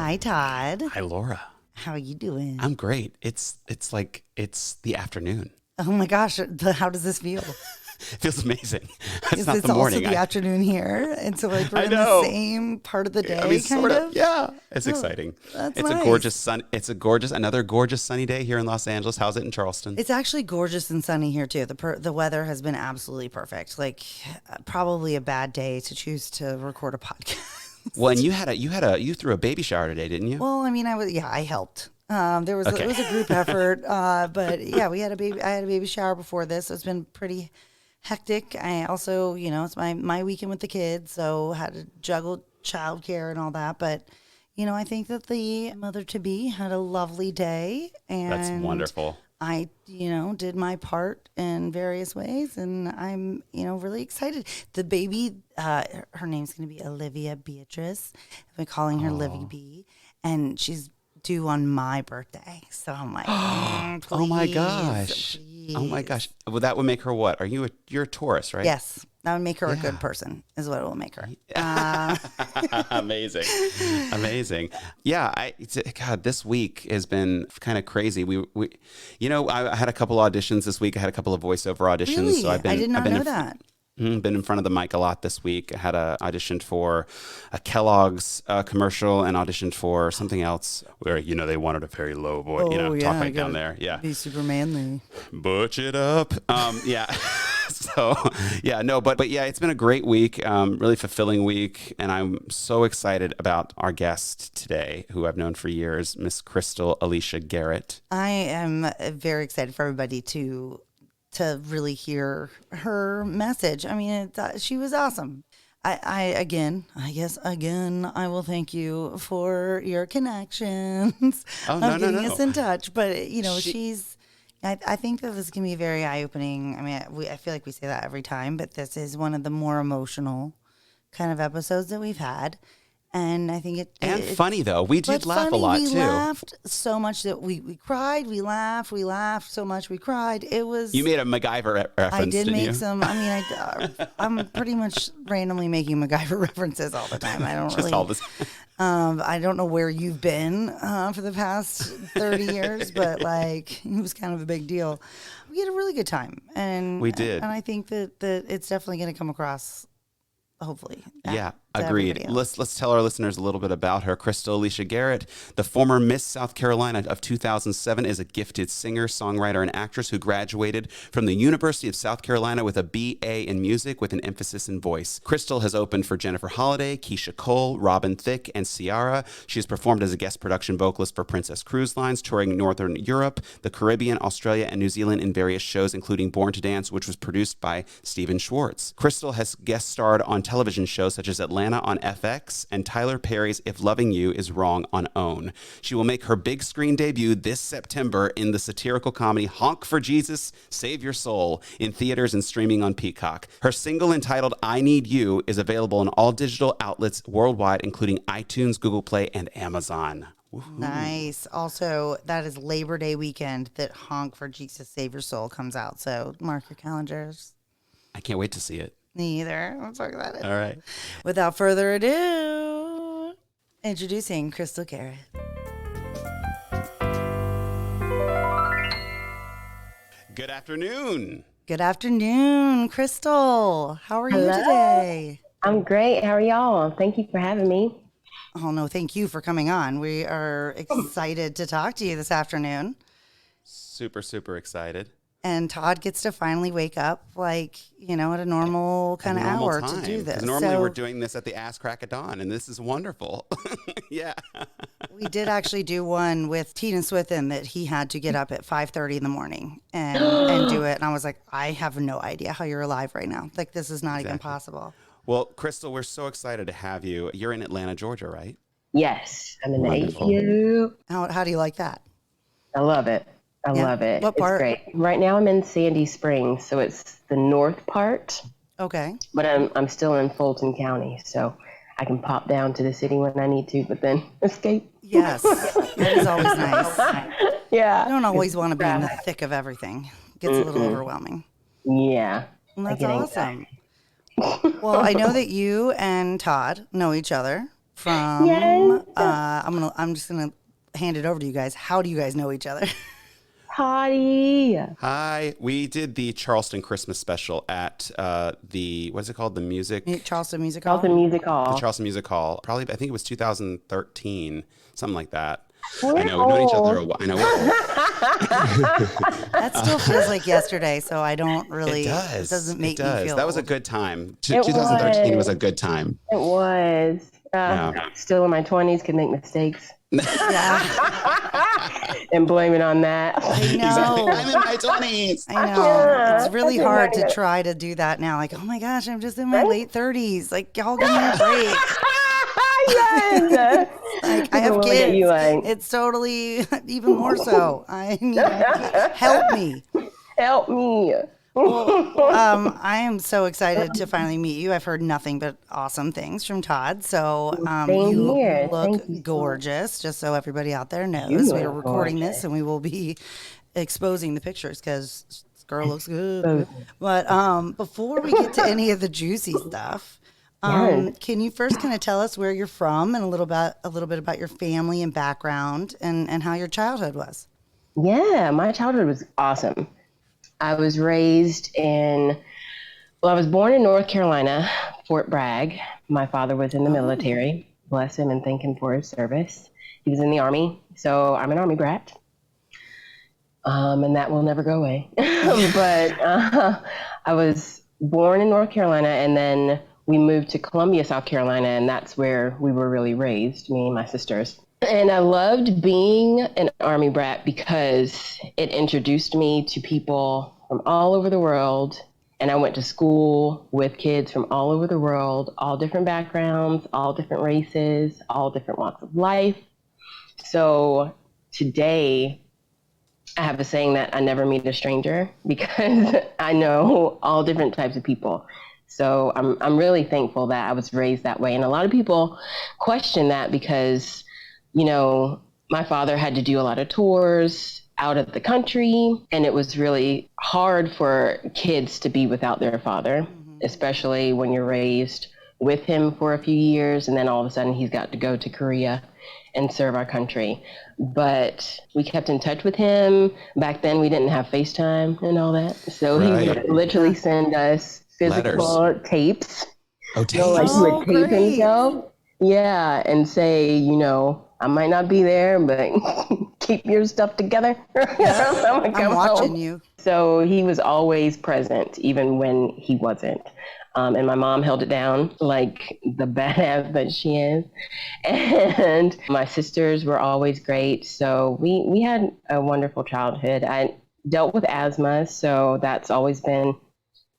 Hi, Todd. Hi, Laura. How are you doing? I'm great. It's the afternoon. Oh my gosh, how does this feel? It feels amazing. It's not It's the morning. also the afternoon here, and so like we're I in know. the same part of the day, I mean, kind sort of. Yeah, it's exciting. That's It's nice. a gorgeous sun. It's another gorgeous sunny day here in Los Angeles. How's it in Charleston? It's actually gorgeous and sunny here too. The weather has been absolutely perfect. Like probably a bad day to choose to record a podcast. Well, and you threw a baby shower today, didn't you? Well, I mean, I helped. It was a group effort, but yeah, I had a baby shower before this. So it's been pretty hectic. I also, it's my weekend with the kids, so had to juggle childcare and all that. But I think that the mother to be had a lovely day, and That's wonderful. I, did my part in various ways, and I'm, really excited. The baby, her name's going to be Olivia Beatrice. I've been calling her Livy B, and she's due on my birthday. So I'm like, please, Oh my gosh. please. Oh my gosh. Well, that would make her what? You're a Taurus, right? Yes. That would make her a good person, is what it will make her. Amazing. Amazing. Yeah, God, this week has been kind of crazy. I had a couple auditions this week. I had a couple of voiceover auditions. Really? So I did not know that. Been in front of the mic a lot this week. I had auditioned for a Kellogg's commercial and auditioned for something else where, they wanted a very low voice, talk right down there. Yeah. Be super manly. Butch it up. Yeah. So, yeah, no, but yeah, it's been a great week, really fulfilling week. And I'm so excited about our guest today, who I've known for years, Miss Crystal Alicia Garrett. I am very excited for everybody to really hear her message. I mean, she was awesome. I will thank you for your connections. Oh, no, getting us in touch. But, I think that this can be very eye-opening. I mean, I feel like we say that every time, but this is one of the more emotional kind of episodes that we've had. And I think it's funny, though. We did laugh a lot, too. We laughed so much that we cried. We laughed so much we cried. It was... You made a MacGyver reference, I did didn't make you? some... I mean, I'm pretty much randomly making MacGyver references all the time. I don't Just really... all this. I don't know where you've been for the past 30 years, but like it was kind of a big deal. We had a really good time, and we did. And I think that it's definitely going to come across. Hopefully. Yeah, agreed. Let's tell our listeners a little bit about her. Crystal Alicia Garrett, the former Miss South Carolina of 2007, is a gifted singer, songwriter, and actress who graduated from the University of South Carolina with a BA in music with an emphasis in voice. Crystal has opened for Jennifer Holliday, Keisha Cole, Robin Thicke, and Ciara. She has performed as a guest production vocalist for Princess Cruise Lines, touring Northern Europe, the Caribbean, Australia, and New Zealand in various shows, including Born to Dance, which was produced by Stephen Schwartz. Crystal has guest starred on television shows such as Atlanta on FX and Tyler Perry's If Loving You Is Wrong on OWN. She will make her big screen debut this September in the satirical comedy Honk for Jesus, Save Your Soul in theaters and streaming on Peacock. Her single entitled I Need You is available on all digital outlets worldwide, including iTunes, Google Play, and Amazon. Woo-hoo. Nice. Also, that is Labor Day weekend that Honk for Jesus, Save Your Soul comes out. So mark your calendars. I can't wait to see it. Me either. I'm so excited. All right. Without further ado, introducing Crystal Garrett. Good afternoon. Good afternoon, Crystal. How are you today? I'm great. How are y'all? Thank you for having me. Oh, no, thank you for coming on. We are excited to talk to you this afternoon. Super, super excited. And Todd gets to finally wake up, at a normal kind of hour time, to do this. Normally we're doing this at the ass crack of dawn, and this is wonderful. Yeah. We did actually do one with Tina Swithin that he had to get up at 5:30 in the morning and do it. And I was like, I have no idea how you're alive right now. Like, this is not even possible. Well, Crystal, we're so excited to have you. You're in Atlanta, Georgia, right? Yes, I'm in Wonderful. the AU. How do you like that? I love it. I love it. What part? It's great. Right now I'm in Sandy Springs, so it's the north part. Okay. But I'm still in Fulton County, so I can pop down to the city when I need to, but then escape. Yes, that is always nice. Yeah. You don't always want to be in the thick of everything. It gets a little overwhelming. Yeah. Well, that's awesome. Well, I know that you and Todd know each other. from, Yes. I'm just going to hand it over to you guys. How do you guys know each other? Potty. Hi. We did the Charleston Christmas special at what's it called? The music? Charleston Music Hall? Charleston Music The Hall. Charleston Music Hall. Probably, I think it was 2013, something like that. We're I know, we've known each other a old. while. I know we're old. That still feels like yesterday, so I don't really. It does. It doesn't make it me does. feel That was a old. good time. It 2013 was was. a good time. It was. Yeah. Still in my 20s, can make mistakes. Yeah, And blame it on that. I know. I'm in my 20s. I know. Yeah, It's really that's hard to right. try to do that now. Like, oh my gosh, I'm just in my late 30s. Like, y'all give me a break. Yes. Like, I have People look at kids. you like, It's totally even more so. I need help me. help me. I am so excited to finally meet you. I've heard nothing but awesome things from Todd. So Same you here. look Thank you so gorgeous, just so everybody out there knows. You We look are recording gorgeous. this and we will be exposing the pictures because this girl looks good. But before we get to any of the juicy stuff, Yes. can you first kind of tell us where you're from and a little bit about your family and background and how your childhood was? Yeah, my childhood was awesome. I was raised I was born in North Carolina, Fort Bragg. My father was in the military. Bless him and thank him for his service. He was in the Army, so I'm an Army brat. And that will never go away. But I was born in North Carolina, and then we moved to Columbia, South Carolina, and that's where we were really raised, me and my sisters. And I loved being an Army brat because it introduced me to people from all over the world. And I went to school with kids from all over the world, all different backgrounds, all different races, all different walks of life. So today, I have a saying that I never meet a stranger because I know all different types of people. So I'm really thankful that I was raised that way. And a lot of people question that because, you know, my father had to do a lot of tours out of the country, and it was really hard for kids to be without their father, especially when you're raised with him for a few years, and then all of a sudden he's got to go to Korea and serve our country. But we kept in touch with him. Back then we didn't have FaceTime and all that. So he would literally send us physical tapes. Oh, You know, like he would tape great. himself. Yeah, and say, you know, I might not be there, but keep your stuff together. I'm watching you. So he was always present, even when he wasn't. And my mom held it down like the badass that she is. And my sisters were always great. So we had a wonderful childhood. I dealt with asthma, so that's always been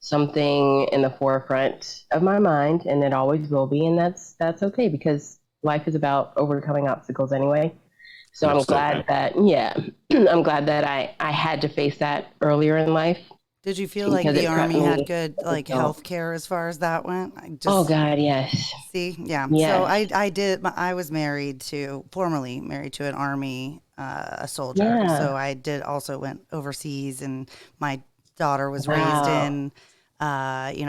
something in the forefront of my mind, and it always will be. And that's okay because life is about overcoming obstacles anyway. So I'm glad that, I'm glad that I had to face that earlier in life. Did you feel like Because the it Army got me had good like adult. health care as far as that went? Oh God, yes. See, yeah. Yes. So I did. I was formerly married to an Army a soldier. Yeah. So I did also went overseas, and my daughter was raised Wow. in,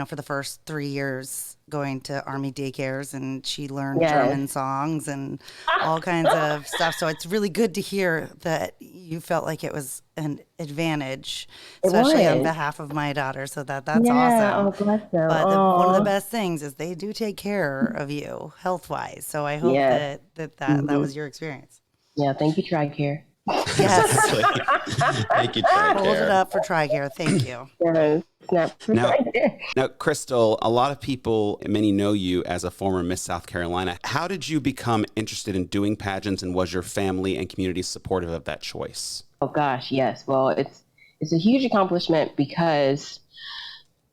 for the first 3 years going to Army daycares, and she learned Yes. German songs and all kinds of stuff. So it's really good to hear that you felt like it was an advantage, especially on was. behalf of my daughter. So that's Yeah, awesome. oh bless them. But one of the Aw. best things is they do take care of you health wise. So I hope Yes. that was your experience. Yeah, thank you, TRICARE. Yes. Exactly. Thank you, Hold it TRICARE. up for TRICARE. Thank you. Yeah, snap for Now- TRICARE. Now, Crystal, a lot of people, many know you as a former Miss South Carolina. How did you become interested in doing pageants, and was your family and community supportive of that choice? Oh gosh, yes. Well, it's a huge accomplishment because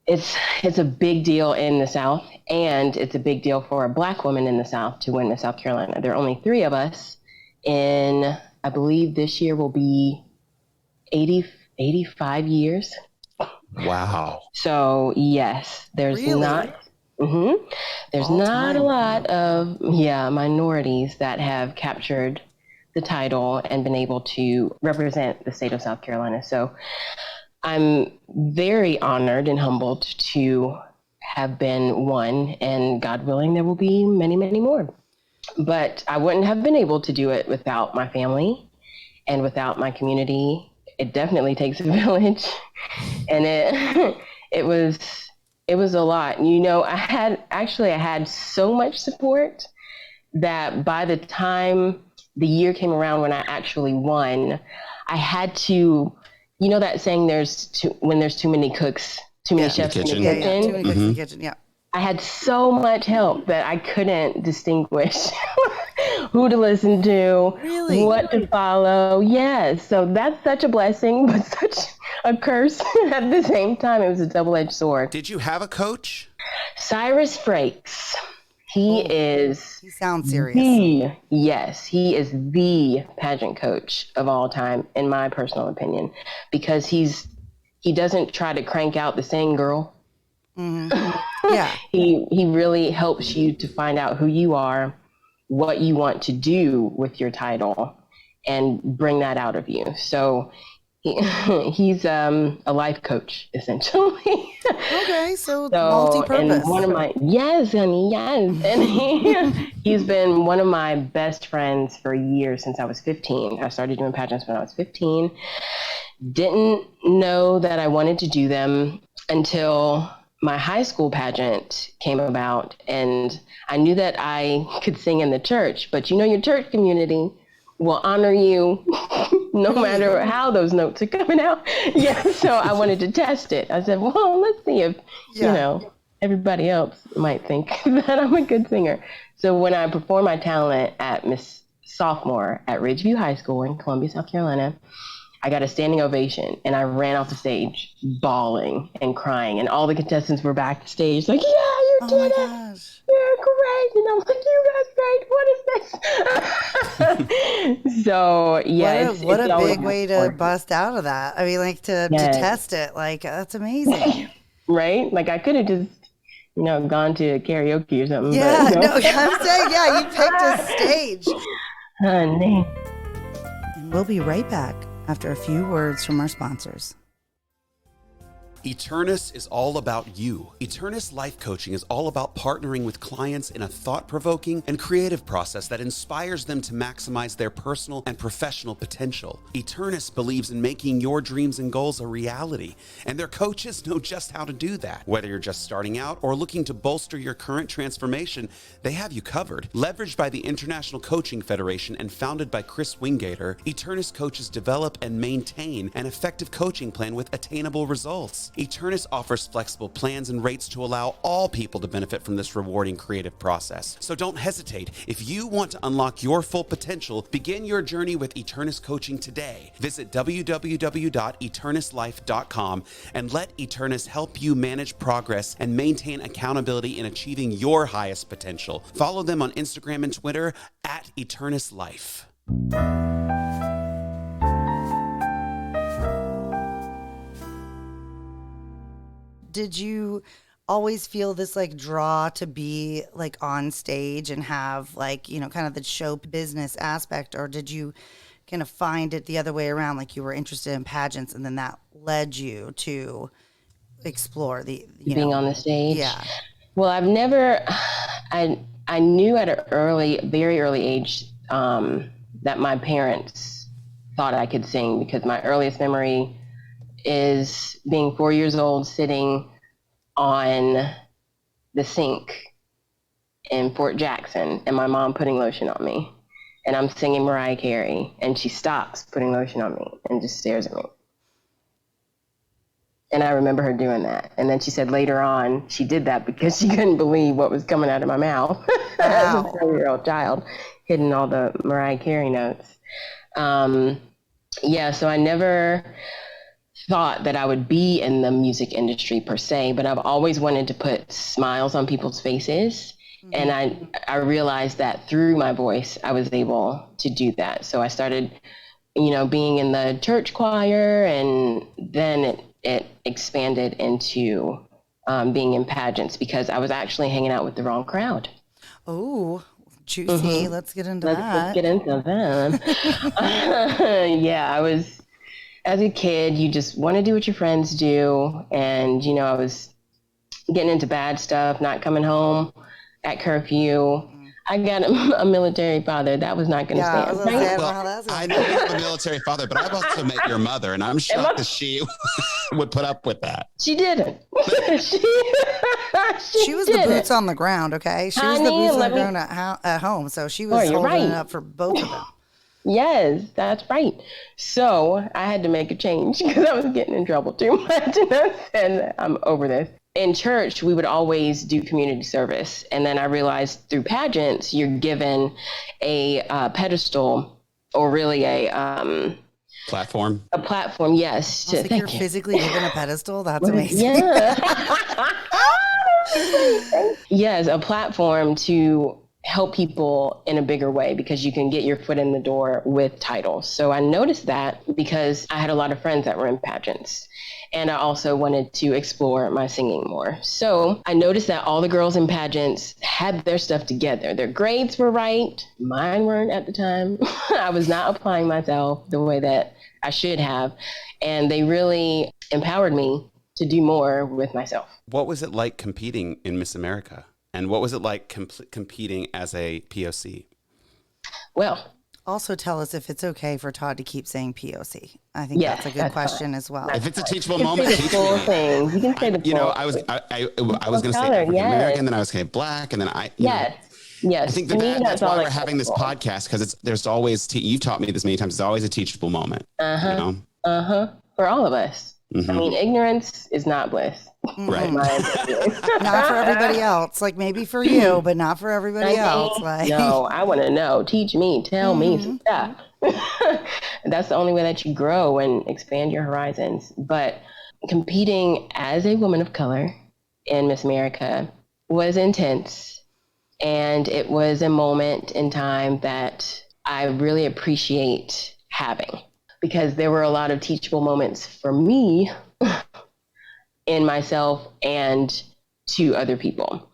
it's a big deal in the South, and it's a big deal for a Black woman in the South to win Miss South Carolina. There are only 3 of us, and I believe this year will be 85 years. Wow. So yes, there's Really? not. There's All not time. a lot of minorities that have captured the title and been able to represent the state of South Carolina. So I'm very honored and humbled to have been one, and God willing, there will be many, many more. But I wouldn't have been able to do it without my family and without my community. It definitely takes a village, and it was a lot. I had so much support that by the time the year came around when I actually won, I had to, that saying, when there's too many cooks, too many chefs in the kitchen. Yeah, too many cooks in the kitchen. Yeah. I had so much help that I couldn't distinguish who to listen to, what to follow. Yes. So that's such a blessing, but such a curse at the same time. It was a double-edged sword. Did you have a coach? Cyrus Frakes. He sounds serious. Yes, he is the pageant coach of all time, in my personal opinion, because he doesn't try to crank out the same girl. Mm-hmm. Yeah. He really helps you to find out who you are, what you want to do with your title, and bring that out of you. So he's a life coach, essentially. Okay, so multi-purpose. And yes, and he's been one of my best friends for years, since I was 15. I started doing pageants when I was 15. Didn't know that I wanted to do them until my high school pageant came about, and I knew that I could sing in the church, but your church community will honor you no matter how those notes are coming out. Yeah, so I wanted to test it. I said, well, let's see if, everybody else might think that I'm a good singer. So when I performed my talent at Miss Sophomore at Ridgeview High School in Columbia, South Carolina, I got a standing ovation, and I ran off the stage bawling and crying, and all the contestants were backstage like, yeah, you did it. Gosh. You're great. And I'm like, you guys great. What is this? So, yeah. What a big way to bust out of that. I mean, like to test it. Like, that's amazing. Right? Like, I could have just, gone to karaoke or something. Yeah, but no, I'm saying, you picked a stage. Honey. And we'll be right back after a few words from our sponsors. Eternist is all about you. Eternist Life Coaching is all about partnering with clients in a thought-provoking and creative process that inspires them to maximize their personal and professional potential. Eternist believes in making your dreams and goals a reality, and their coaches know just how to do that. Whether you're just starting out or looking to bolster your current transformation, they have you covered. Leveraged by the International Coaching Federation and founded by Chris Wingater, Eternist coaches develop and maintain an effective coaching plan with attainable results. Eternist offers flexible plans and rates to allow all people to benefit from this rewarding creative process. So don't hesitate. If you want to unlock your full potential, begin your journey with Eternist Coaching today. Visit www.eternistlife.com and let Eternist help you manage progress and maintain accountability in achieving your highest potential. Follow them on Instagram and Twitter at EternistLife. Did you always feel this like draw to be like on stage and have like, kind of the show business aspect, or did you kind of find it the other way around? Like you were interested in pageants and then that led you to explore being on the stage? Yeah. Well, I knew at a very early age that my parents thought I could sing, because my earliest memory is being 4 years old, sitting on the sink in Fort Jackson, and my mom putting lotion on me, and I'm singing Mariah Carey, and she stops putting lotion on me and just stares at me. And I remember her doing that. And then she said later on she did that because she couldn't believe what was coming out of my mouth. As a 4-year-old child, hitting all the Mariah Carey notes. So I never thought that I would be in the music industry per se, but I've always wanted to put smiles on people's faces. Mm-hmm. And I realized that through my voice, I was able to do that. So I started, being in the church choir, and then it expanded into being in pageants, because I was actually hanging out with the wrong crowd. Oh, juicy. Mm-hmm. Let's get into that. Let's get into that. I was... As a kid, you just want to do what your friends do. And, I was getting into bad stuff, not coming home at curfew. I got a military father. That was not going to stand. I was gonna say, I don't know how Well, that's I know you have a military father, but I've also met your mother, and I'm shocked that she would put up with that. She didn't. she was the boots on the ground, okay? She was the boots on the ground at home, so she was holding it up for both of them. Yes, that's right. So I had to make a change because I was getting in trouble too much. And I said, I'm over this. In church, we would always do community service. And then I realized through pageants, you're given a pedestal, or really a platform. A platform, yes. It's like you're physically given a pedestal. That's amazing. Yeah. Yes, a platform to help people in a bigger way because you can get your foot in the door with titles. So I noticed that because I had a lot of friends that were in pageants. And I also wanted to explore my singing more. So I noticed that all the girls in pageants had their stuff together. Their grades were right. Mine weren't at the time. I was not applying myself the way that I should have. And they really empowered me to do more with myself. What was it like competing in Miss America? And what was it like competing as a POC? Well, also tell us if it's okay for Todd to keep saying POC. I think that's a good question as well. If it's a teachable moment, teach me. You can say the full. You know, I was going to say African American, then I was going to say black, and then Yes. I think that's why we're having this podcast, because there's always, you've taught me this many times, there's always a teachable moment. For all of us. Mm-hmm. I mean, ignorance is not bliss. Right. Not for everybody else. Like maybe for you, but not for everybody else. Like, no, I want to know. Teach me. Tell me some stuff. That's the only way that you grow and expand your horizons. But competing as a woman of color in Miss America was intense. And it was a moment in time that I really appreciate having, because there were a lot of teachable moments for me in myself and to other people.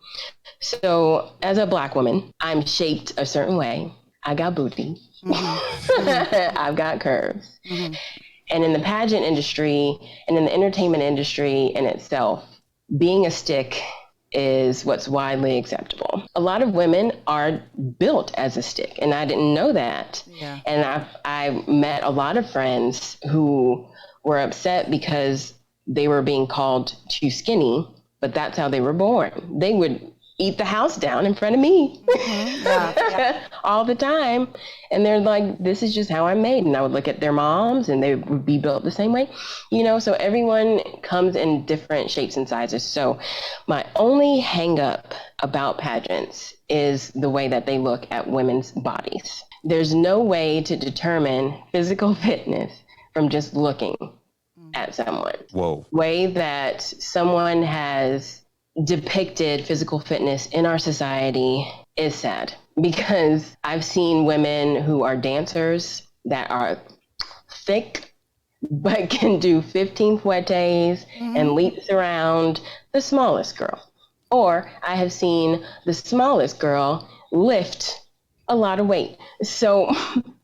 So as a Black woman, I'm shaped a certain way. I got booty. Mm-hmm. I've got curves. Mm-hmm. And in the pageant industry and in the entertainment industry in itself, being a stick is what's widely acceptable. A lot of women are built as a stick, and I didn't know that. Yeah. And I met a lot of friends who were upset because they were being called too skinny, but that's how they were born. They would eat the house down in front of me all the time. And they're like, this is just how I'm made. And I would look at their moms and they would be built the same way, so everyone comes in different shapes and sizes. So my only hang up about pageants is the way that they look at women's bodies. There's no way to determine physical fitness from just looking at someone. Whoa. Way that someone has depicted physical fitness in our society is sad, because I've seen women who are dancers that are thick but can do 15 fouettes and leaps around the smallest girl. Or I have seen the smallest girl lift a lot of weight. So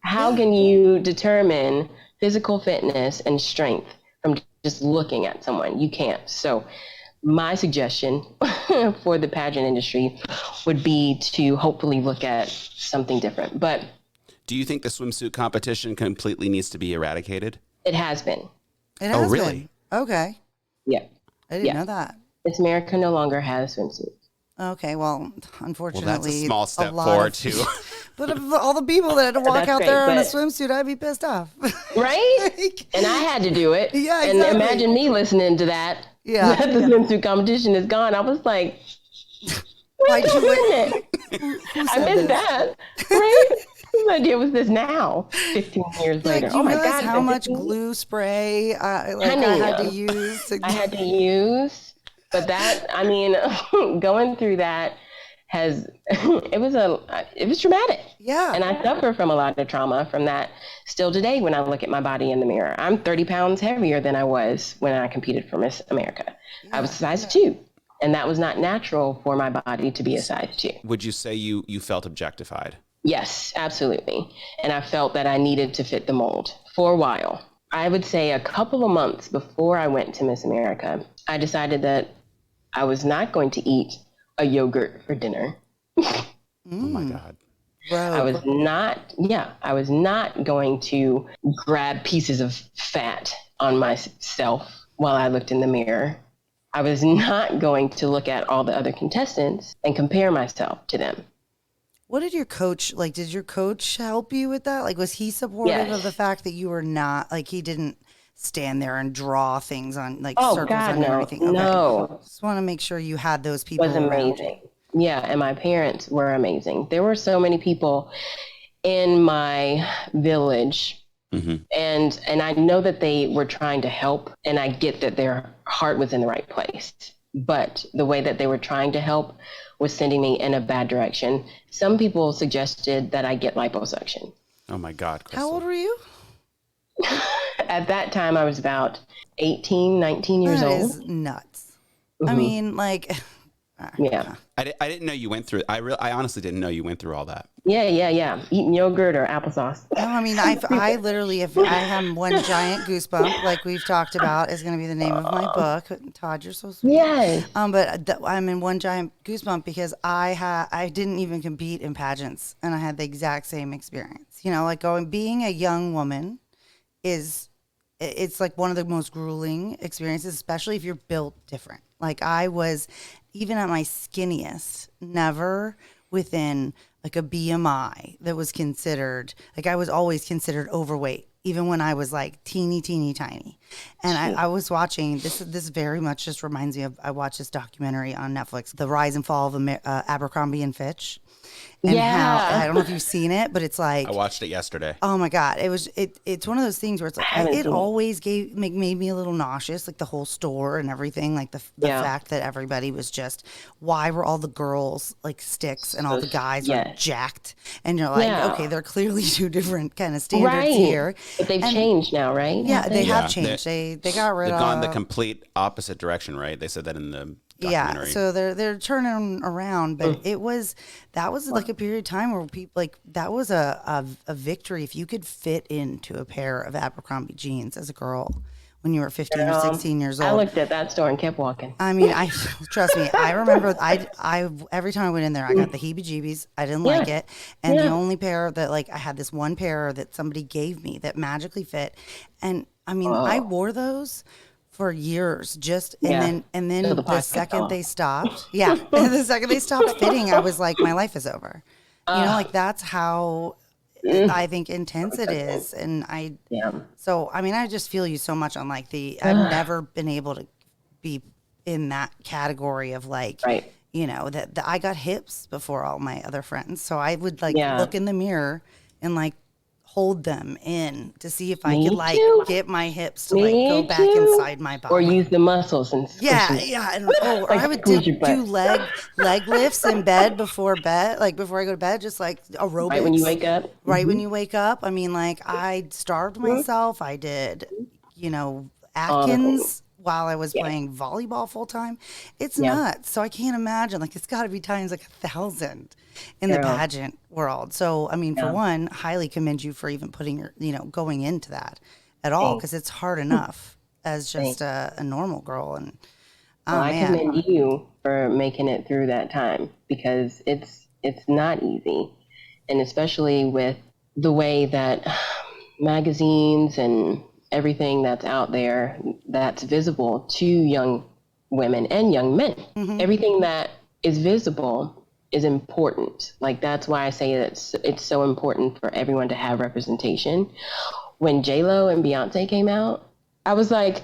how can you determine physical fitness and strength from just looking at someone? You can't. So my suggestion for the pageant industry would be to hopefully look at something different. But do you think the swimsuit competition completely needs to be eradicated? It has been. It has really? been. Okay. Yeah. I didn't know that. Miss America no longer has swimsuits. Okay, well, unfortunately, that's a small step forward too. But of all the people that had to walk out there in a swimsuit, I'd be pissed off. Right? And I had to do it. Yeah, exactly. And imagine me listening to that. Yeah. That the swimsuit competition is gone. I was like, wait a minute. I missed that. Right? Whose idea was this now? 15 years later. Oh my God. How much glue spray I had to use? I had to use. But that, I mean, going through that it was traumatic. Yeah. And I suffer from a lot of trauma from that still today when I look at my body in the mirror. I'm 30 pounds heavier than I was when I competed for Miss America. Yeah. I was a size 2, and that was not natural for my body to be a size 2. Would you say you felt objectified? Yes, absolutely. And I felt that I needed to fit the mold for a while. I would say a couple of months before I went to Miss America, I decided that I was not going to eat a yogurt for dinner. Oh my God. I was not going to grab pieces of fat on myself while I looked in the mirror. I was not going to look at all the other contestants and compare myself to them. What did your coach, like, did your coach help you with that? Like, was he supportive of the fact that you were not, like, he didn't stand there and draw things on, like, circles God, on no, everything? Okay. No. Just want to make sure you had those people It was amazing. Yeah, and my parents were amazing. There were so many people in my village, and I know that they were trying to help, and I get that their heart was in the right place. But the way that they were trying to help was sending me in a bad direction. Some people suggested that I get liposuction. Oh my God, Crystal. How old were you? At that time, I was about 18, 19 years old. That is nuts. I mean, like... Yeah. I didn't know you went through. I honestly didn't know you went through all that. Yeah. Eating yogurt or applesauce. No, I mean, I literally, if I have one giant goosebump, like we've talked about, is going to be the name of my book. Todd, you're so sweet. Yes. But I'm in one giant goosebump because I didn't even compete in pageants, and I had the exact same experience. You know, like being a young woman it's like one of the most grueling experiences, especially if you're built different. Like I was, even at my skinniest, never within like a BMI that was considered, like I was always considered overweight, even when I was like teeny tiny. And I was watching, this very much just reminds me of, I watched this documentary on Netflix, The Rise and Fall of Abercrombie and Fitch. And how, I don't know if you've seen it, but it's like, I watched it yesterday. Oh my God. It's one of those things where it's like, it always made me a little nauseous, like the whole store and everything, like the fact that everybody was just, why were all the girls like sticks and all the guys were jacked? And you're like, okay, they're clearly two different kind of standards here. But they've changed now, right? Yeah, they have changed. They got rid of. They've gone the complete opposite direction, right? They said that in the documentary. Yeah, so they're turning around, but that was like a period of time where people, like, that was a victory if you could fit into a pair of Abercrombie jeans as a girl when you were 15 or 16 years old. I looked at that store and kept walking. I mean, trust me, I remember I every time I went in there, I got the heebie-jeebies. I didn't like it. And the only pair that, like, I had this one pair that somebody gave me that magically fit. And I mean, I wore those for years, and then the second they stopped, the second they stopped fitting, I was like, my life is over. You know, like that's how I think intense it is. And so I mean, I just feel you so much on like I've never been able to be in that category of like, you know, that I got hips before all my other friends, so I would like look in the mirror and like hold them in to see if I could like get my hips to like go back inside my body, or use the muscles and and or I would do leg lifts in bed before I go to bed, just like aerobics right when you wake up. When you wake up. I mean, like I starved myself. I did, you know, Atkins while I was playing volleyball full time. It's nuts. So I can't imagine, like, it's got to be times like 1,000 in the pageant world. So, I mean, for one, highly commend you for even putting your, you know, going into that at all, because it's hard enough as just a normal girl. And I commend you for making it through that time, because it's not easy. And especially with the way that magazines and everything that's out there that's visible to young women and young men, everything that is visible is important. Like, that's why I say that it's so important for everyone to have representation. When J-Lo and Beyonce came out, I was like,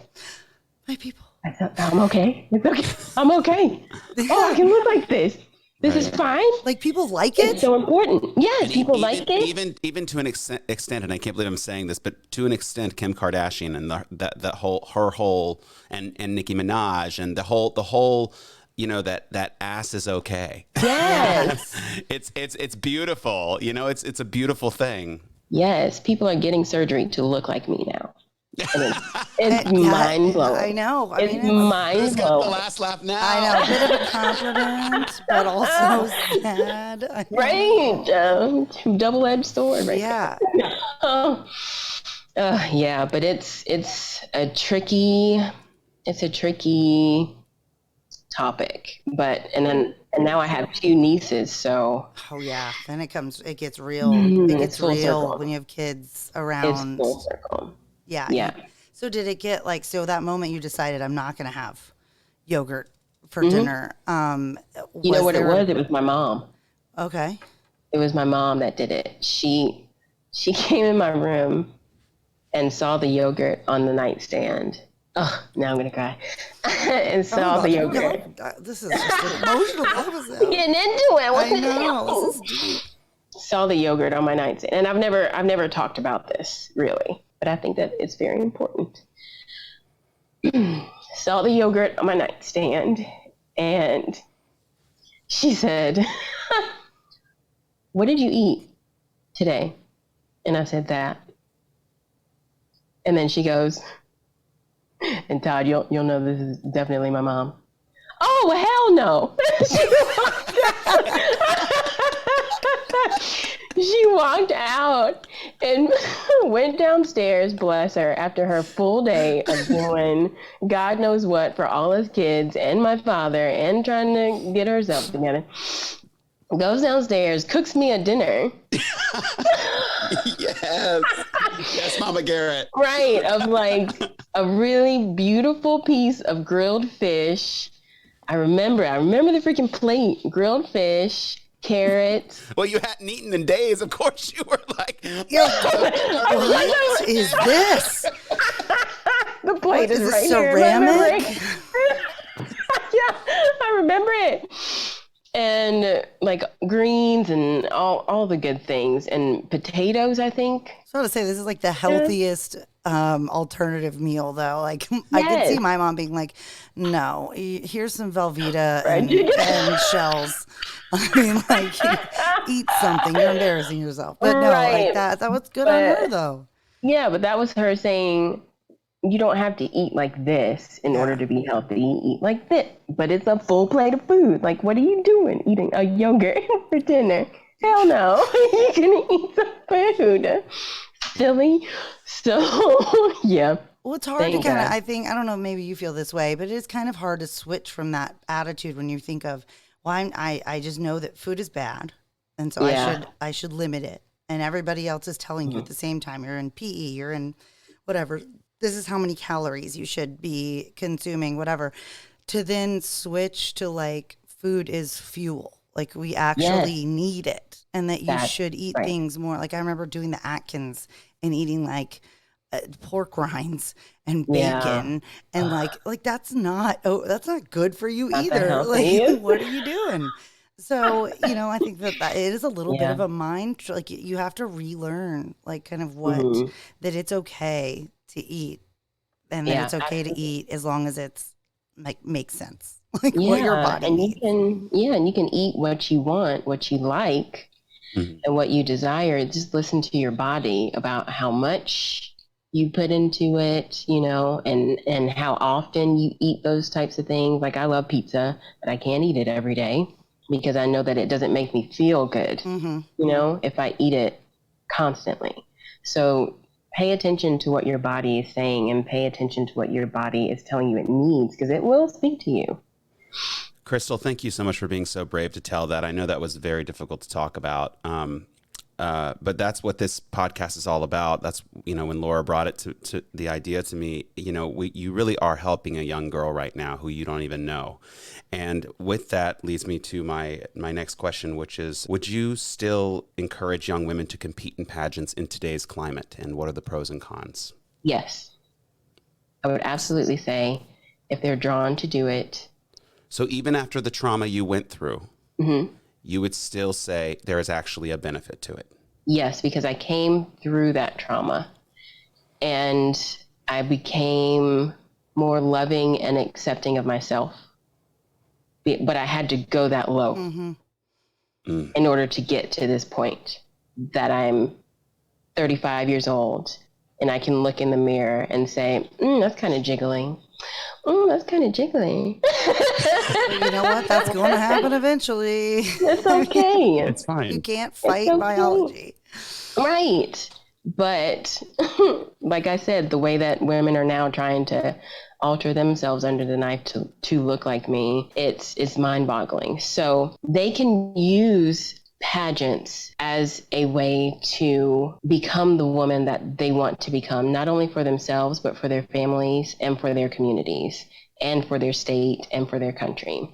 my people, I'm okay. It's okay. I'm okay. Oh, I can look like this. This is fine. Like, people like it. It's so important. Yes, people like it. Even to an extent, and I can't believe I'm saying this, but to an extent, Kim Kardashian and her whole and Nicki Minaj and the whole, you know, that ass is okay. Yes. it's beautiful. You know, it's a beautiful thing. Yes, people are getting surgery to look like me now. It's mind blowing. I know. It's mind blowing. The last laugh now. I know, a bit of a compliment, but also sad. Right, double-edged sword. Right. Yeah. Yeah, but it's a tricky topic. But and then And now I have 2 nieces, so. Oh yeah, then it gets real. It It's gets full real circle. when you have kids It's around. full circle. Yeah. Yeah. So did it get like, so that moment you decided I'm not going to have yogurt for dinner. You know what it was? It was my mom. Okay. It was my mom that did it. She came in my room and saw the yogurt on the nightstand. Oh, now I'm going to cry. And saw the yogurt. This is just an emotional episode. Getting into it. I know. This is deep. Saw the yogurt on my nightstand. And I've never talked about this, really. But I think that it's very important. Saw the yogurt on my nightstand. And she said, what did you eat today? And I said that. And then she goes, and Todd, you'll know this is definitely my mom. Oh, well, hell no. She walked out and went downstairs, bless her, after her full day of doing God knows what for all his kids and my father and trying to get herself together. Goes downstairs, cooks me a dinner. Yes. Yes, Mama Garrett. Right, of like a really beautiful piece of grilled fish. I remember the freaking plate. Grilled fish, carrots. Well, you hadn't eaten in days. Of course, you were like, what is this? The plate is right ceramic? here. Yeah, I remember it. And like greens and all the good things and potatoes, I think. So I would say this is like the healthiest alternative meal, though. Like I could see my mom being like, "No, here's some Velveeta and shells. I mean, like, eat something. You're embarrassing yourself." But no, like that was good on her, though. Yeah, but that was her saying, you don't have to eat like this in order to be healthy. You eat like this, but it's a full plate of food. Like, what are you doing? Eating a yogurt for dinner? Hell no. You can eat some food. Silly. So, yeah. Well, it's hard to kind of, I think, I don't know, maybe you feel this way, but it is kind of hard to switch from that attitude when you think of, well, I just know that food is bad, and so I should limit it. And everybody else is telling you at the same time, you're in PE, you're in whatever, this is how many calories you should be consuming, whatever, to then switch to like food is fuel. Like we actually need it, and that you should eat things more. Like I remember doing the Atkins and eating like pork rinds and bacon and like that's not good for you either. Like what are you doing? So, I think that it is a little bit of a mind, like you have to relearn like kind of what, that it's okay to eat and that it's okay to eat as long as it's like makes sense. Like what your body needs. And you can eat what you want, what you like, and what you desire. Just listen to your body about how much you put into it, and how often you eat those types of things. Like I love pizza, but I can't eat it every day because I know that it doesn't make me feel good, if I eat it constantly. So pay attention to what your body is saying and pay attention to what your body is telling you it needs, because it will speak to you. Crystal, thank you so much for being so brave to tell that. I know that was very difficult to talk about, but that's what this podcast is all about. That's, when Laura brought it to the idea to me, you really are helping a young girl right now who you don't even know. And with that leads me to my next question, which is, would you still encourage young women to compete in pageants in today's climate? And what are the pros and cons? Yes. I would absolutely say if they're drawn to do it. So even after the trauma you went through, you would still say there is actually a benefit to it? Yes, because I came through that trauma and I became more loving and accepting of myself. But I had to go that low in order to get to this point that I'm 35 years old and I can look in the mirror and say, that's kind of jiggling. That's kind of jiggly. You know what? That's going to happen eventually. It's okay. It's fine. You can't fight biology. Right. But like I said, the way that women are now trying to alter themselves under the knife to look like me, it's mind-boggling. So they can use pageants as a way to become the woman that they want to become, not only for themselves, but for their families and for their communities and for their state and for their country.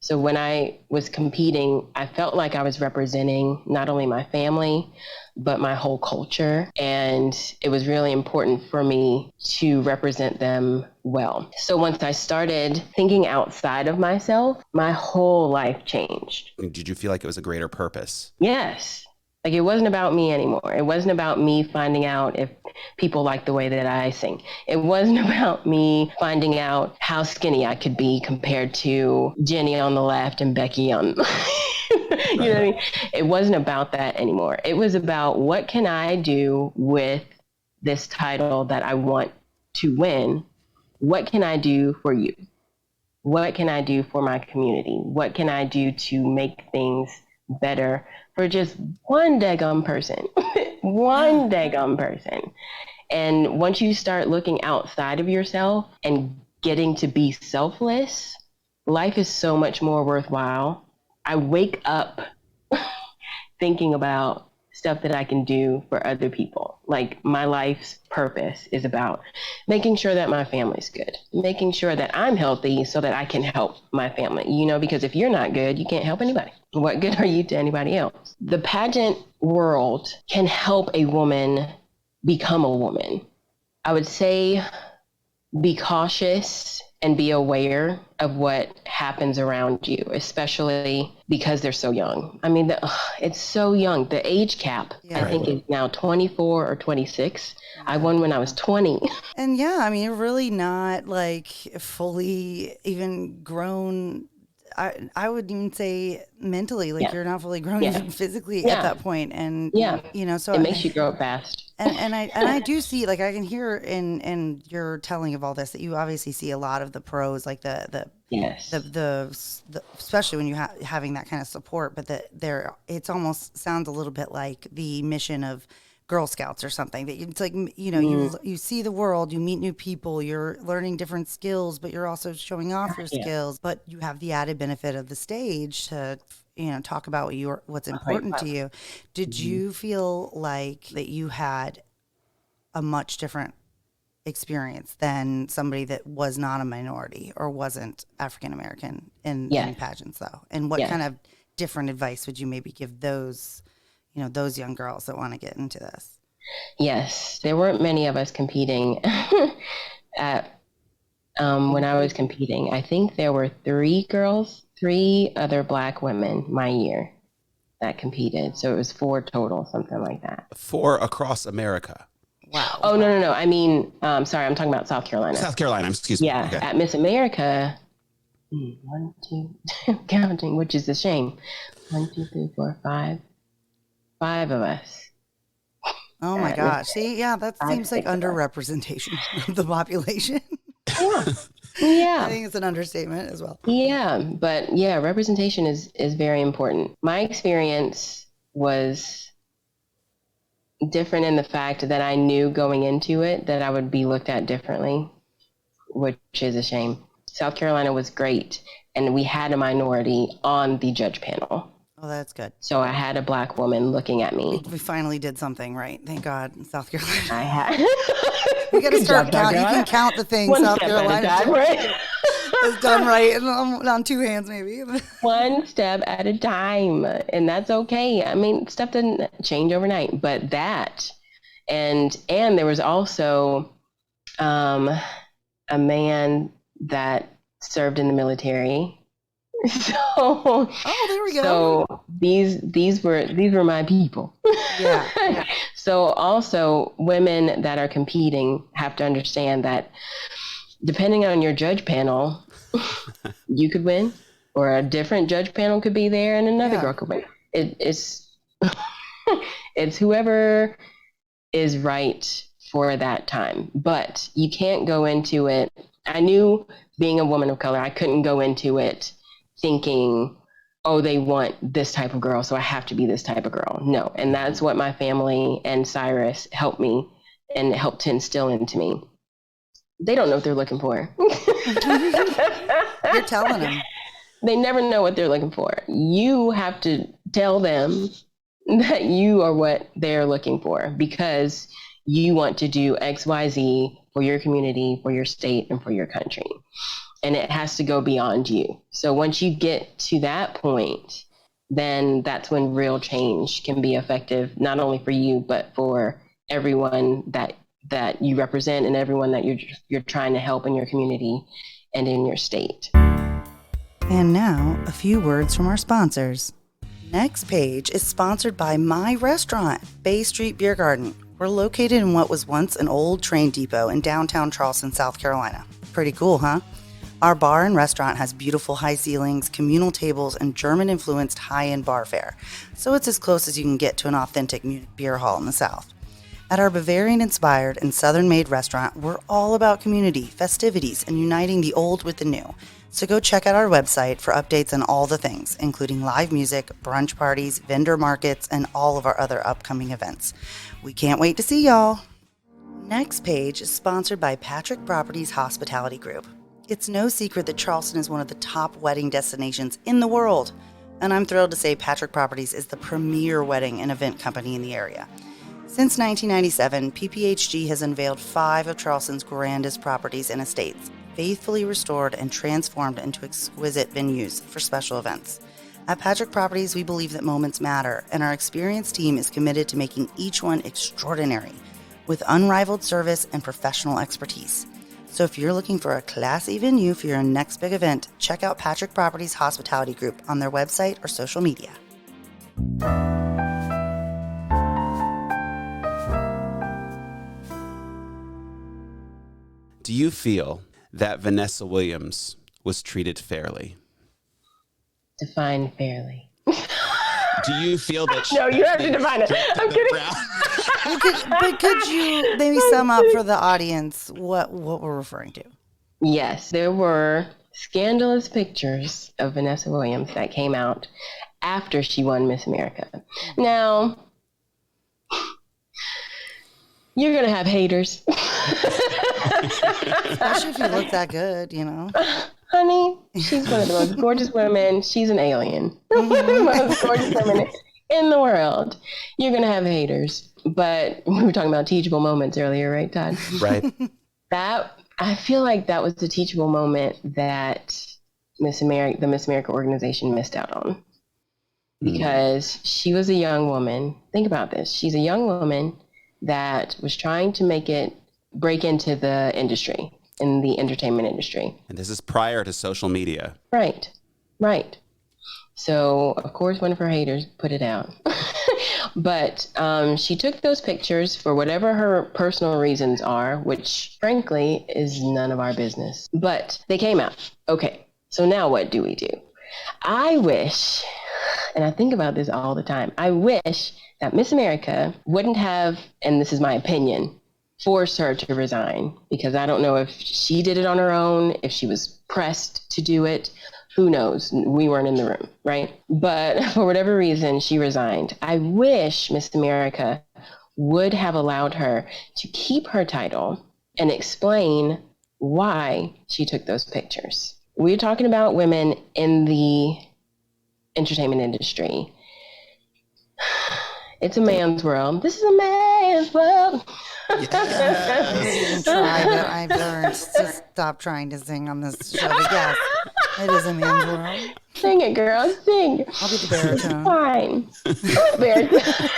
So when I was competing, I felt like I was representing not only my family, but my whole culture. And it was really important for me to represent them well. So once I started thinking outside of myself, my whole life changed. Did you feel like it was a greater purpose? Yes. Like it wasn't about me anymore. It wasn't about me finding out if people like the way that I sing. It wasn't about me finding out how skinny I could be compared to Jenny on the left and Becky on you know what I mean? It wasn't about that anymore. It was about what can I do with this title that I want to win? What can I do for you? What can I do for my community? What can I do to make things better for just one daggum person? One daggum person. And once you start looking outside of yourself and getting to be selfless, life is so much more worthwhile. I wake up thinking about stuff that I can do for other people. Like my life's purpose is about making sure that my family's good, making sure that I'm healthy so that I can help my family, you know, because if you're not good, you can't help anybody. What good are you to anybody else? The pageant world can help a woman become a woman. I would say be cautious and be aware of what happens around you, especially because they're so young. I mean, it's so young. The age cap, I think, is now 24 or 26. I won when I was 20. And yeah, I mean, you're really not like fully even grown. I would even say mentally, like you're not fully grown even physically at that point. And you know, so it makes you grow up fast. And I do see, like, I can hear in your telling of all this that you obviously see a lot of the pros, like the especially when you having that kind of support, but it's almost sounds a little bit like the mission of Girl Scouts or something. That it's like, you know, you see the world, you meet new people, you're learning different skills, but you're also showing off your skills. But you have the added benefit of the stage to, you know, talk about what's important to you. Did you feel like that you had a much different experience than somebody that was not a minority or wasn't African American in pageants, though? And what kind of different advice would you maybe give those, you know, those young girls that want to get into this? Yes, there weren't many of us competing at when I was competing. I think there were 3 other Black women my year that competed. So it was 4 total, something like that. 4 across America. Wow. Oh, no. I mean, sorry, I'm talking about South Carolina. South Carolina, excuse me. Yeah, at Miss America, 1, 2, counting, which is a shame. 1, 2, 3, 4, 5. 5 of us. Oh my gosh. See, yeah, that seems like underrepresentation of the population. Yeah. I think it's an understatement as well. Yeah, but yeah, representation is very important. My experience was different in the fact that I knew going into it that I would be looked at differently, which is a shame. South Carolina was great, and we had a minority on the judge panel. Oh, that's good. So I had a Black woman looking at me. We finally did something right. Thank God, in South Carolina. I had. We got to start counting. You can count the things. South Carolina is done right on 2 hands, maybe. One step at a time, and that's okay. I mean, stuff doesn't change overnight, but that, and there was also a man that served in the military. So, there we go. So these were my people. Yeah. So also women that are competing have to understand that depending on your judge panel, you could win, or a different judge panel could be there and another girl could win. It's it's whoever is right for that time. But you can't go into it. I knew, being a woman of color, I couldn't go into it thinking, oh, they want this type of girl, so I have to be this type of girl. No. And that's what my family and Cyrus helped me and helped to instill into me. They don't know what they're looking for. You're telling them. They never know what they're looking for. You have to tell them that you are what they're looking for because you want to do X, Y, Z for your community, for your state, and for your country. And it has to go beyond you. So once you get to that point, then that's when real change can be effective, not only for you, but for everyone that you represent and everyone that you're trying to help in your community and in your state. And now, a few words from our sponsors. Next page is sponsored by my restaurant, Bay Street Beer Garden. We're located in what was once an old train depot in downtown Charleston, South Carolina. Pretty cool, huh? Our bar and restaurant has beautiful high ceilings, communal tables, and German-influenced high-end bar fare, so it's as close as you can get to an authentic Munich beer hall in the South. At our Bavarian-inspired and Southern-made restaurant, we're all about community, festivities, and uniting the old with the new. So go check out our website for updates on all the things, including live music, brunch parties, vendor markets, and all of our other upcoming events. We can't wait to see y'all. Next page is sponsored by Patrick Properties Hospitality Group. It's no secret that Charleston is one of the top wedding destinations in the world, and I'm thrilled to say Patrick Properties is the premier wedding and event company in the area. Since 1997, PPHG has unveiled 5 of Charleston's grandest properties and estates, faithfully restored and transformed into exquisite venues for special events. At Patrick Properties, we believe that moments matter, and our experienced team is committed to making each one extraordinary, with unrivaled service and professional expertise. So if you're looking for a classy venue for your next big event, check out Patrick Properties Hospitality Group on their website or social media. Do you feel that Vanessa Williams was treated fairly? Define fairly. Do you feel that No, you have to define it. I'm kidding. But could you maybe sum up for the audience what we're referring to? Yes, there were scandalous pictures of Vanessa Williams that came out after she won Miss America. Now, you're going to have haters. Especially if you look that good, you know. Honey, she's one of the most gorgeous women. She's an alien. One of the most gorgeous women in the world. You're going to have haters. But we were talking about teachable moments earlier, right, Todd? Right. I feel like that was the teachable moment that the Miss America organization missed out on. Because she was a young woman. Think about this. She's a young woman that was trying to break into the industry, in the entertainment industry. And this is prior to social media. Right. So, of course, one of her haters put it out. But she took those pictures for whatever her personal reasons are, which, frankly, is none of our business. But they came out. Okay, so now what do we do? I wish, and I think about this all the time, I wish that Miss America wouldn't have, and this is my opinion, forced her to resign, because I don't know if she did it on her own, if she was pressed to do it. Who knows? We weren't in the room, right? But for whatever reason, she resigned. I wish Miss America would have allowed her to keep her title and explain why she took those pictures. We're talking about women in the entertainment industry. It's a man's world. This is a man's world. Yes. I've learned to stop trying to sing on this show. But yes, it is a man's world. Sing it, girl. Sing. I'll be the baritone. Fine. Baritone.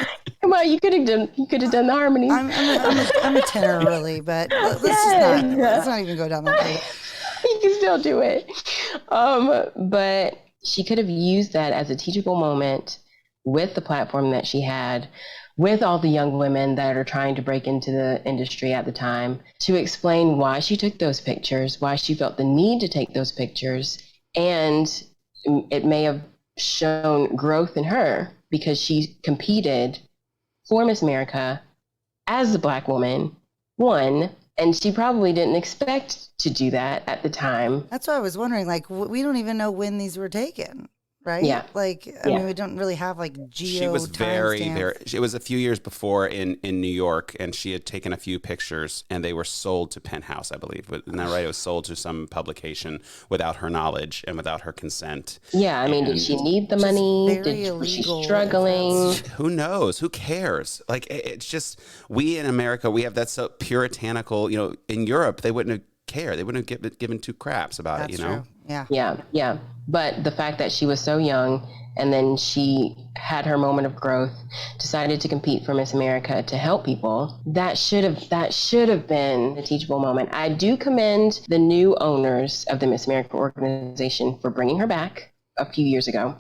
Come on, you could have done the harmonies. I'm a tenor, really, but let's not even go down that road. You can still do it. But she could have used that as a teachable moment with the platform that she had, with all the young women that are trying to break into the industry at the time, to explain why she took those pictures, why she felt the need to take those pictures. And it may have shown growth in her because she competed for Miss America as a Black woman, won, and she probably didn't expect to do that at the time. That's why I was wondering, like, we don't even know when these were taken. right? Yeah. Like, I mean, we don't really have like She was very. It was a few years before in New York, and she had taken a few pictures, and they were sold to Penthouse, I believe. Isn't that right? It was sold to some publication without her knowledge and without her consent. Yeah, I mean, did she need the money? Was she struggling? Who knows? Who cares? Like, it's just, we in America, we have that so puritanical, you know, in Europe, they wouldn't have cared. They wouldn't have given two craps about it, you know? True. Yeah. But the fact that she was so young and then she had her moment of growth, decided to compete for Miss America to help people, that should have been a teachable moment. I do commend the new owners of the Miss America organization for bringing her back a few years ago.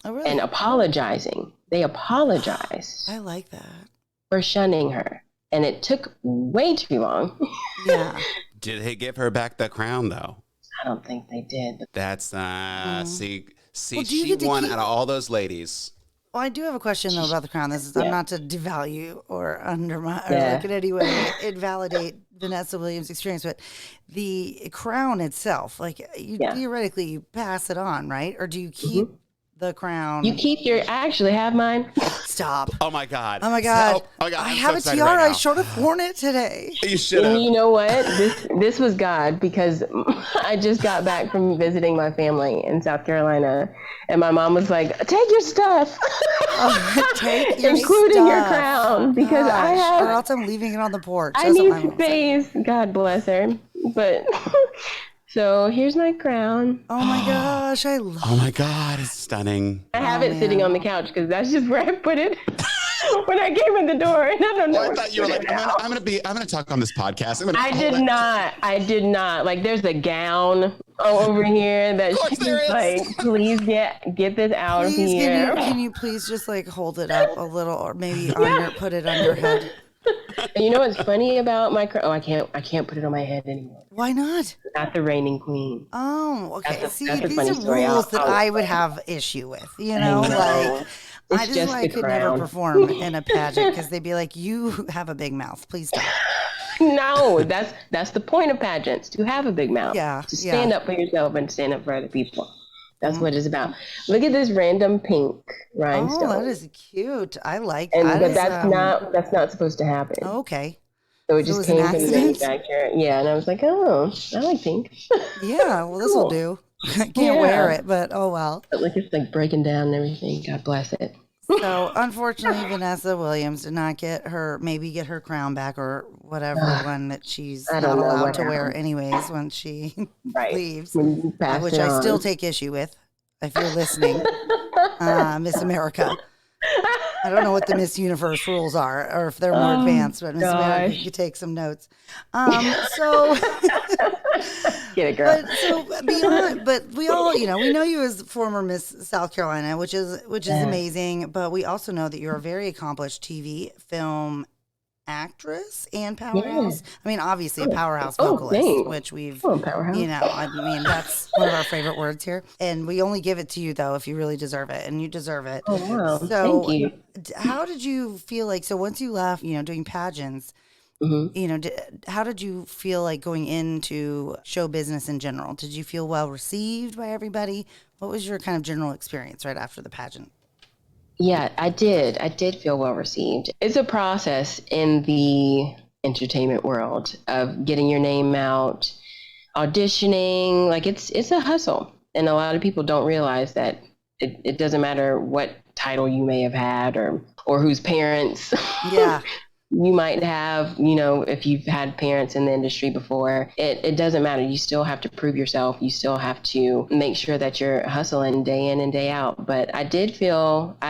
Oh, really? And apologizing. They apologized. I like that. For shunning her. And it took way too long. Yeah. Did they give her back the crown, though? I don't think they did. But that's, see, well, she won out of all those ladies. Well, I do have a question, though, about the crown. This is, I'm not to devalue or undermine or like in any way invalidate Vanessa Williams' experience, but the crown itself, like theoretically, you pass it on, right? Or do you keep the crown? You keep I actually have mine. Stop. Oh my God. Oh my God. Oh my God. I have a tiara. Right, I should have worn it today. You should have. You know what? This was God, because I just got back from visiting my family in South Carolina, and my mom was like, "Take your stuff, take your including stuff. Your crown, because I have, or else I'm leaving it on the porch." I need space." God bless her, but. So here's my crown. Oh my gosh, I love it. Oh my God, it's stunning. I have it sitting on the couch because that's just where I put it when I came in the door, and I don't know. Well, I thought you were like, I'm gonna talk on this podcast. I did not. Like, there's a gown over here that she's like, please get this out of here. Can you please just like hold it up a little, or maybe put it on your head? And you know what's funny about my crown? Oh, I can't put it on my head anymore. Why not? Not the reigning queen. Oh, okay. That's See, a these funny are story. rules that I would have issue with. You know, like It's this is why I could never perform in a pageant, because they'd be like, "You have a big mouth. Please stop." No, that's the point of pageants, to have a big mouth. Yeah. To stand up for yourself and stand up for other people. That's what it's about. Look at this random pink rhinestone. Oh, that is cute. I like that. But that's not supposed to happen. Okay. So it just came from the manufacturer. Yeah, and I was like, oh, I like pink. Yeah, well, this will do. I can't wear it, but oh well. But like, it's like breaking down and everything. God bless it. So unfortunately, Vanessa Williams did not get her crown back, or whatever one that she's not allowed to wear anyways when she leaves, which I still take issue with. If you're listening, Miss America. I don't know what the Miss Universe rules are, or if they're more advanced, but Miss America, you take some notes. So get it, girl. But we all, we know you as former Miss South Carolina, which is amazing. But we also know that you're a very accomplished TV, film actress and powerhouse. I mean, obviously a powerhouse vocalist, which we've, I mean, that's one of our favorite words here. And we only give it to you, though, if you really deserve it, and you deserve it. Oh, wow. So thank you. How did you feel like, so once you left, doing pageants, how did you feel like going into show business in general? Did you feel well received by everybody? What was your kind of general experience right after the pageant? Yeah, I did. I did feel well received. It's a process in the entertainment world of getting your name out, auditioning. Like, it's a hustle. And a lot of people don't realize that it doesn't matter what title you may have had or whose parents you might have, if you've had parents in the industry before. It doesn't matter. You still have to prove yourself. You still have to make sure that you're hustling day in and day out. But I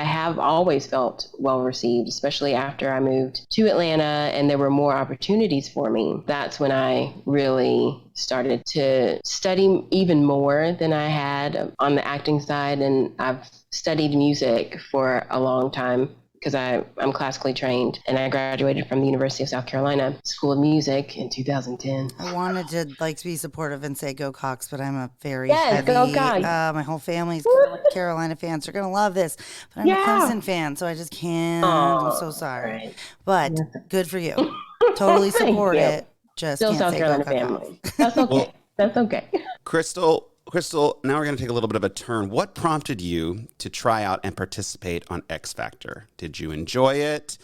have always felt well received, especially after I moved to Atlanta and there were more opportunities for me. That's when I really started to study even more than I had on the acting side. And I've studied music for a long time, because I'm classically trained, and I graduated from the University of South Carolina School of Music in 2010. I wanted to be supportive and say go Cox, but I'm a very heavy, my whole family's Carolina fans. They're going to love this, but I'm a Clemson fan, so I just can't. I'm so sorry. Right. But good for you. Totally support it. Just still can't South say Carolina go family. That's okay. That's okay. Crystal, Crystal, now we're going to take a little bit of a turn. What prompted you to try out and participate on X Factor? Did you enjoy it?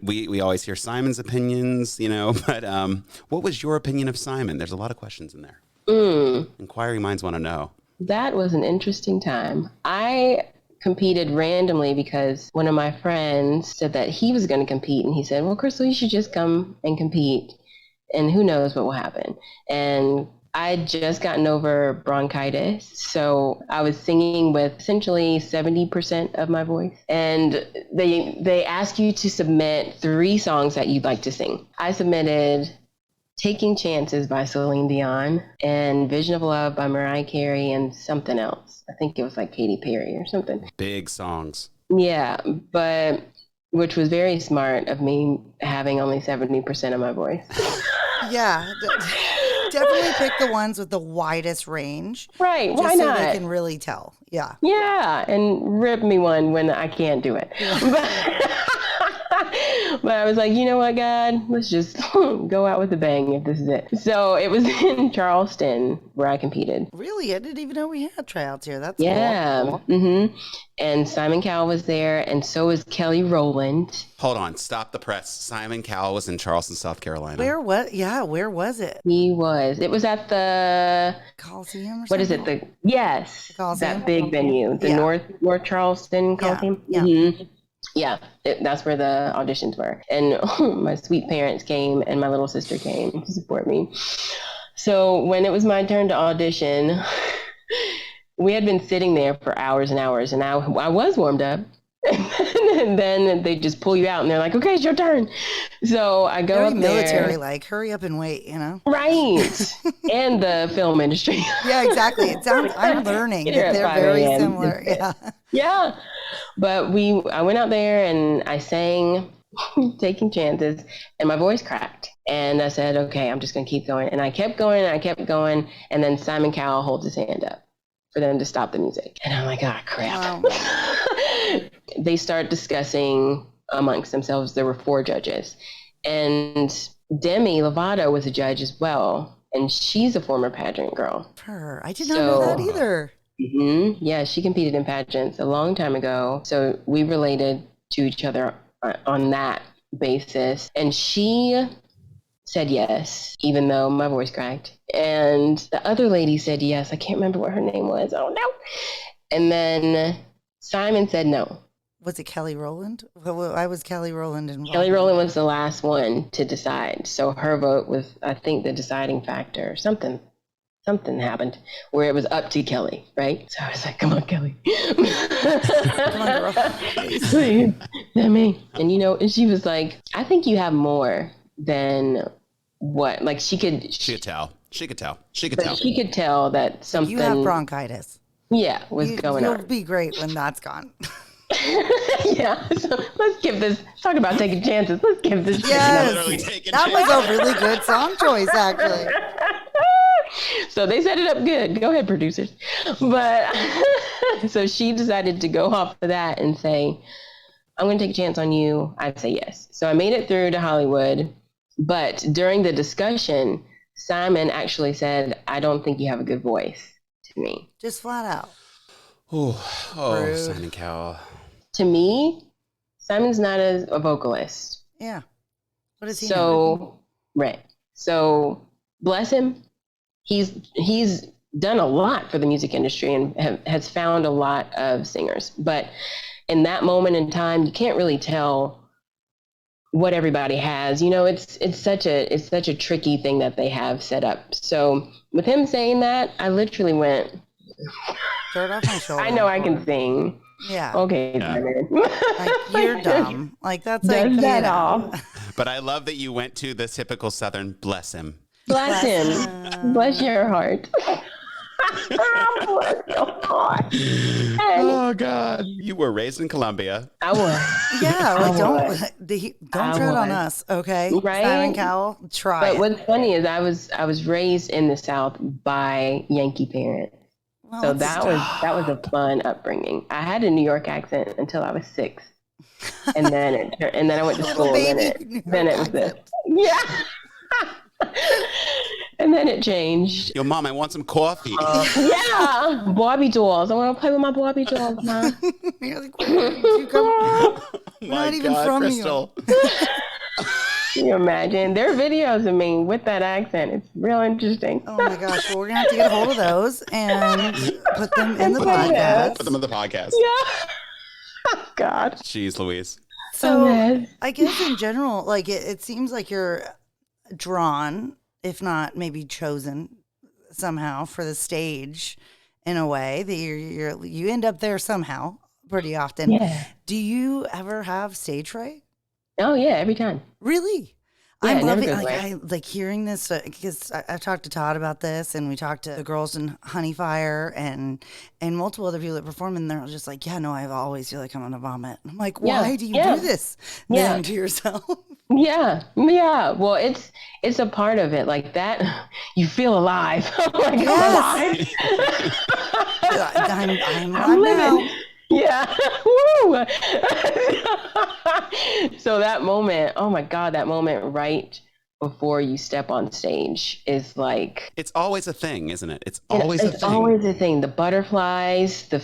We always hear Simon's opinions, but what was your opinion of Simon? There's a lot of questions in there. Inquiring minds want to know. That was an interesting time. I competed randomly because one of my friends said that he was going to compete, and he said, well, Crystal, you should just come and compete, and who knows what will happen. And I'd just gotten over bronchitis, so I was singing with essentially 70% of my voice. And they ask you to submit 3 songs that you'd like to sing. I submitted Taking Chances by Celine Dion and Vision of Love by Mariah Carey and something else. I think it was like Katy Perry or something. Big songs. Yeah, but which was very smart of me having only 70% of my voice. Yeah. Definitely pick the ones with the widest range. Right, why just so not? they can really tell. Yeah. Yeah, and rip me one when I can't do it. Yeah. But I was like, you know what, God, let's just go out with a bang if this is it. So it was in Charleston where I competed. Really? I didn't even know we had tryouts here. That's cool. Mm-hmm. And Simon Cowell was there, and so was Kelly Rowland. Hold on, stop the press. Simon Cowell was in Charleston, South Carolina. Where was it? It was at the Coliseum or something? What is it? Yes. The Coliseum? That big venue. The North Charleston Coliseum. Yeah. Mm-hmm. Yeah, that's where the auditions were. And my sweet parents came and my little sister came to support me. So when it was my turn to audition, we had been sitting there for hours and hours, and I was warmed up. And then they just pull you out and they're like, okay, it's your turn. So I go up there. Military, like, hurry up and wait, Right. And the film industry. Yeah, exactly. It sounds, I'm learning that they're very similar. Yeah. Yeah. But I went out there and I sang Taking Chances, and my voice cracked. And I said, okay, I'm just going to keep going. And I kept going and I kept going. And then Simon Cowell holds his hand up for them to stop the music. And I'm like, crap. Wow. They start discussing amongst themselves. There were 4 judges. And Demi Lovato was a judge as well. And she's a former pageant girl. I did not know that either. Mm-hmm. Yeah, she competed in pageants a long time ago. So we related to each other on that basis. And she said yes, even though my voice cracked. And the other lady said yes. I can't remember what her name was. Oh, no. And then Simon said no. Was it Kelly Rowland? I was Kelly Rowland involved. Kelly Rowland was the last one to decide. So her vote was, I think, the deciding factor. Something happened where it was up to Kelly, right? So I was like, come on, Kelly. Come on, girl. Please. Demi. And, and she was like, I think you have more than what? Like she could tell. She could tell that something. You have bronchitis. Yeah, was going on. You'll be great when that's gone. Yeah, so let's give this, talk about taking chances. Let's give this. Yes, that was a really good song choice, actually. So they set it up good. Go ahead, producers. But so she decided to go off of that and say, I'm going to take a chance on you. I'd say yes. So I made it through to Hollywood. But during the discussion, Simon actually said, I don't think you have a good voice to me. Just flat out. Oh, Simon Cowell. To me, Simon's not a vocalist. Yeah. What is he? Right. So bless him. He's done a lot for the music industry and has found a lot of singers. But in that moment in time, you can't really tell what everybody has. It's such a tricky thing that they have set up. So with him saying that, I literally went, dirt off my shoulder. I know I can sing. Yeah. Okay. Yeah. Like, you're dumb. Like, that's like, does that all. But I love that you went to the typical Southern bless him. Bless him. Bless your heart. Bless your heart. Oh God! You were raised in Columbia. I was. Yeah. Like, don't tread on us, okay? Right? Simon Cowell, try. But what's funny is I was raised in the South by Yankee parents. Well, so that was a fun upbringing. I had a New York accent until I was 6, and then I went to school. Then it was this. Yeah. And then it changed. Yo, Mom, I want some coffee. Yeah, Barbie dolls. I want to play with my Barbie dolls, Mom. You're like, where did you come? We're not even from Crystal. Can you imagine? There are videos of me with that accent. It's real interesting. Oh my gosh. Well, we're going to have to get a hold of those and put them in the podcast. Put them in the podcast. Yeah. Oh, God. Jeez Louise. So I guess in general, like it seems like you're drawn, if not maybe chosen somehow for the stage in a way that you end up there somehow pretty often. Yeah. Do you ever have stage fright? Oh, yeah, every time. Really? Yeah, I'm loving never goes like away. I like hearing this because I've talked to Todd about this, and we talked to the girls in Honey Fire and multiple other people that perform, and they're just like, yeah, no, I always feel like I'm gonna vomit. I'm like, why do you do this then to yourself? Yeah. Well, it's a part of it. Like that, you feel alive. I'm like, I'm alive. I'm living. Now. Yeah. Woo. So that moment, oh my God, that moment right before you step on stage is like... It's always a thing, isn't it? It's always a thing. It's always a thing. The butterflies, the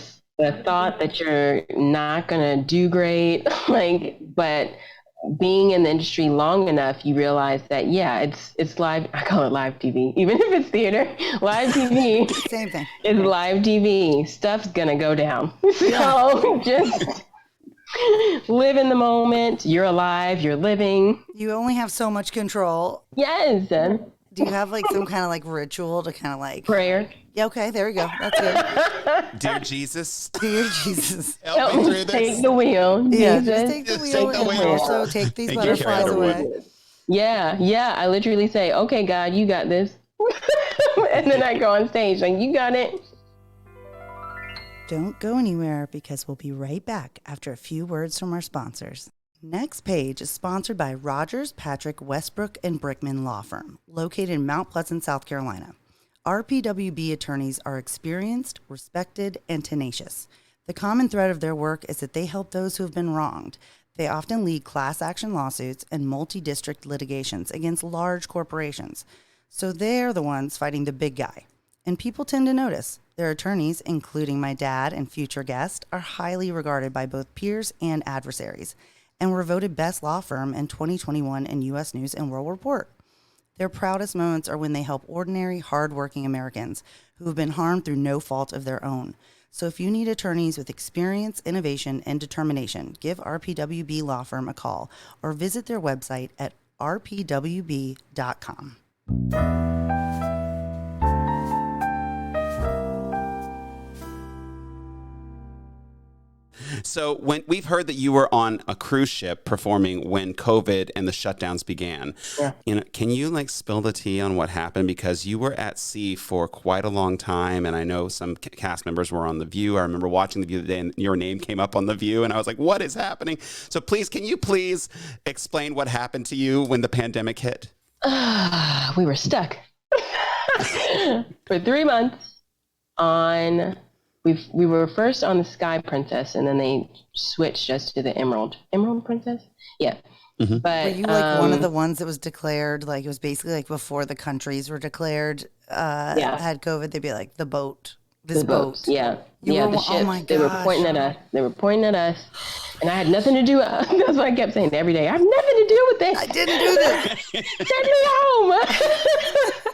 thought that you're not going to do great, but being in the industry long enough, you realize that, yeah, it's live. I call it live TV, even if it's theater. Live TV. Same thing. It's live TV. Stuff's going to go down. So just live in the moment. You're alive. You're living. You only have so much control. Yes. Do you have like some kind of like ritual to kind of like prayer? Yeah, okay, there we go. That's good. Dear Jesus. Dear Jesus. Help me through this. Take the wheel. Yeah, Jesus. just take the wheel and also take these butterflies away. Yeah. I literally say, okay, God, you got this. And then I go on stage like, you got it. Don't go anywhere because we'll be right back after a few words from our sponsors. Next Page is sponsored by Rogers, Patrick, Westbrook, and Brickman Law Firm, located in Mount Pleasant, South Carolina. RPWB attorneys are experienced, respected, and tenacious. The common thread of their work is that they help those who have been wronged. They often lead class action lawsuits and multi-district litigations against large corporations. So they're the ones fighting the big guy. And people tend to notice. Their attorneys, including my dad and future guest, are highly regarded by both peers and adversaries, and were voted best law firm in 2021 in U.S. News and World Report. Their proudest moments are when they help ordinary, hardworking Americans who have been harmed through no fault of their own. So if you need attorneys with experience, innovation, and determination, give RPWB Law Firm a call or visit their website at rpwb.com. So when we've heard that you were on a cruise ship performing when COVID and the shutdowns began, can you like spill the tea on what happened? Because you were at sea for quite a long time, and I know some cast members were on The View. I remember watching The View the day, and your name came up on The View, and I was like, "What is happening?" So can you please explain what happened to you when the pandemic hit? We were stuck for 3 months on. We were first on the Sky Princess, and then they switched us to the Emerald Princess. Yeah. Mm-hmm. But were you like one of the ones that was declared, like it was basically like before the countries were declared had COVID, they'd be like the boat. This boat. Yeah. The ships, oh my gosh. They were pointing at us. And I had nothing to do. That's what I kept saying every day. I have nothing to do with this. I didn't do this. Send me home.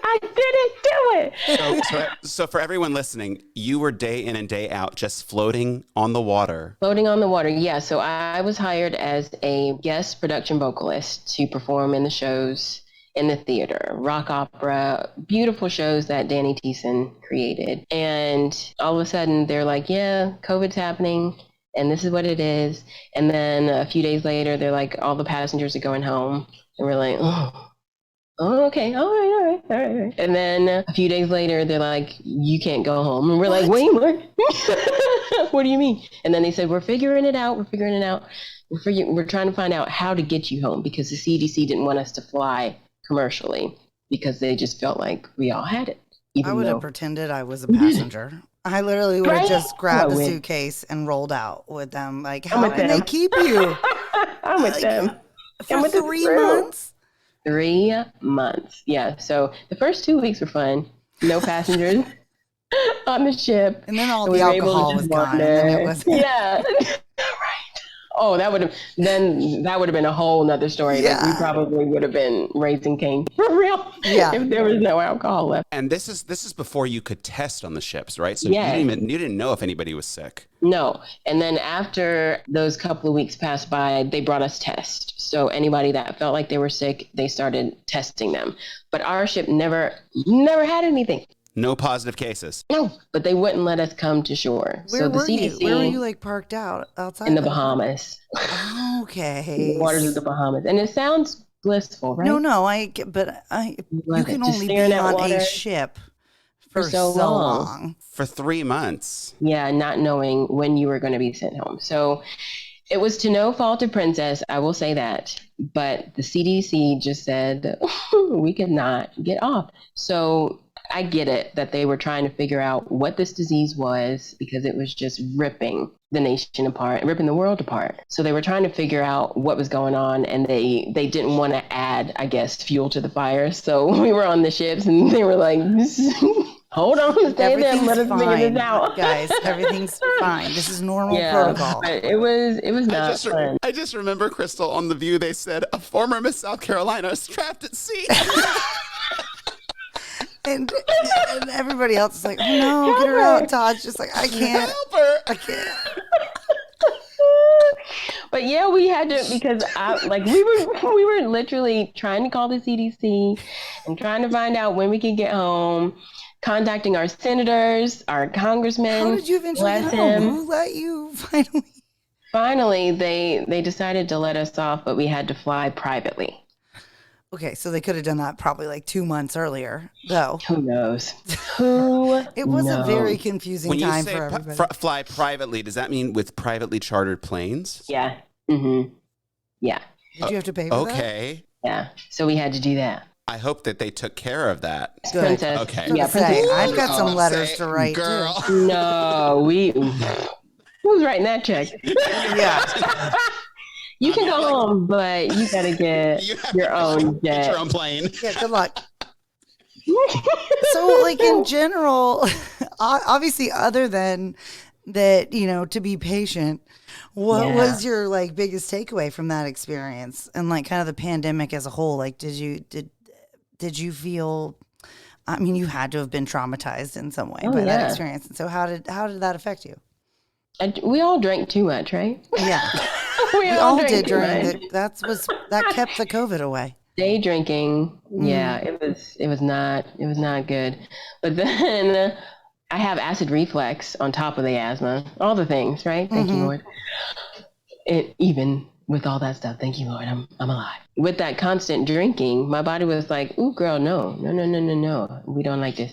I didn't do it. So for everyone listening, you were day in and day out just floating on the water. Floating on the water, yeah. So I was hired as a guest production vocalist to perform in the shows in the theater, rock opera, beautiful shows that Danny Thiessen created. And all of a sudden they're like, yeah, COVID's happening and this is what it is. And then a few days later, they're like, all the passengers are going home. And we're like, oh, okay, all right. And then a few days later, they're like, you can't go home. And we're like, wait, what? What do you mean? And then they said, we're figuring it out. We're trying to find out how to get you home because the CDC didn't want us to fly commercially because they just felt like we all had it. I would have pretended I was a passenger. I literally would have just grabbed the suitcase and rolled out with them. Like, how can they keep you? I'm with them. For 3 months? 3 months. Yeah. So the first 2 weeks were fun. No passengers on the ship. And then all And the we were able to alcohol just was gone. wander. And then it was. Yeah. Oh, that would have been a whole nother story. Yeah. Like we probably would have been raising Cain for real if there was no alcohol left. And this is before you could test on the ships, right? So Yeah. you didn't know if anybody was sick. No. And then after those couple of weeks passed by, they brought us tests. So anybody that felt like they were sick, they started testing them. But our ship never had anything. No positive cases. No, but they wouldn't let us come to shore. Where were you? Where were you like parked out outside? In the Bahamas. Okay. The waters of the Bahamas. And it sounds blissful, right? No, you can only be on a ship for so long. For 3 months. Yeah, not knowing when you were going to be sent home. So it was to no fault of Princess, I will say that. But the CDC just said we could not get off. So I get it that they were trying to figure out what this disease was because it was just ripping the nation apart, ripping the world apart. So they were trying to figure out what was going on, and they didn't want to add, I guess, fuel to the fire. So we were on the ships and they were like, hold on, stay there and let us figure this out. Guys, everything's fine. This is normal protocol. But it was not fun. I just remember, Crystal, on The View, they said a former Miss South Carolina is trapped at sea. And everybody else is like, oh no, get her out. Todd's just like, I can't. Help her. I can't. But yeah, we had to, because we were literally trying to call the CDC and trying to find out when we could get home, contacting our senators, our congressmen. How did you eventually get home? Who let you finally? Finally, they decided to let us off, but we had to fly privately. Okay, so they could have done that probably like 2 months earlier, though. Who knows? It was a very confusing time for everybody. When you say fly privately, does that mean with privately chartered planes? Yeah. Mm-hmm. Yeah. Did you have to pay for that? Okay. Yeah. So we had to do that. I hope that they took care of that. Good. Princess. Okay. Yeah, Princess. I've got some letters to write, girl. too. No, who's writing that check? Yeah. You can go home, but you gotta get your own jet. Get your own plane. Yeah, good luck. So, like, in general, obviously, other than that, to be patient, what was your, like, biggest takeaway from that experience and, like, kind of the pandemic as a whole? Like, did you feel, I mean, you had to have been traumatized in some way by that experience. And so how did that affect you? We all drank too much, right? Yeah. we all did during that kept the COVID away. Day drinking, it was not good. But then I have acid reflux on top of the asthma, all the things, right? Thank you, Lord. Even with all that stuff, thank you, Lord, I'm alive. With that constant drinking, my body was like, "Ooh, girl, no, we don't like this."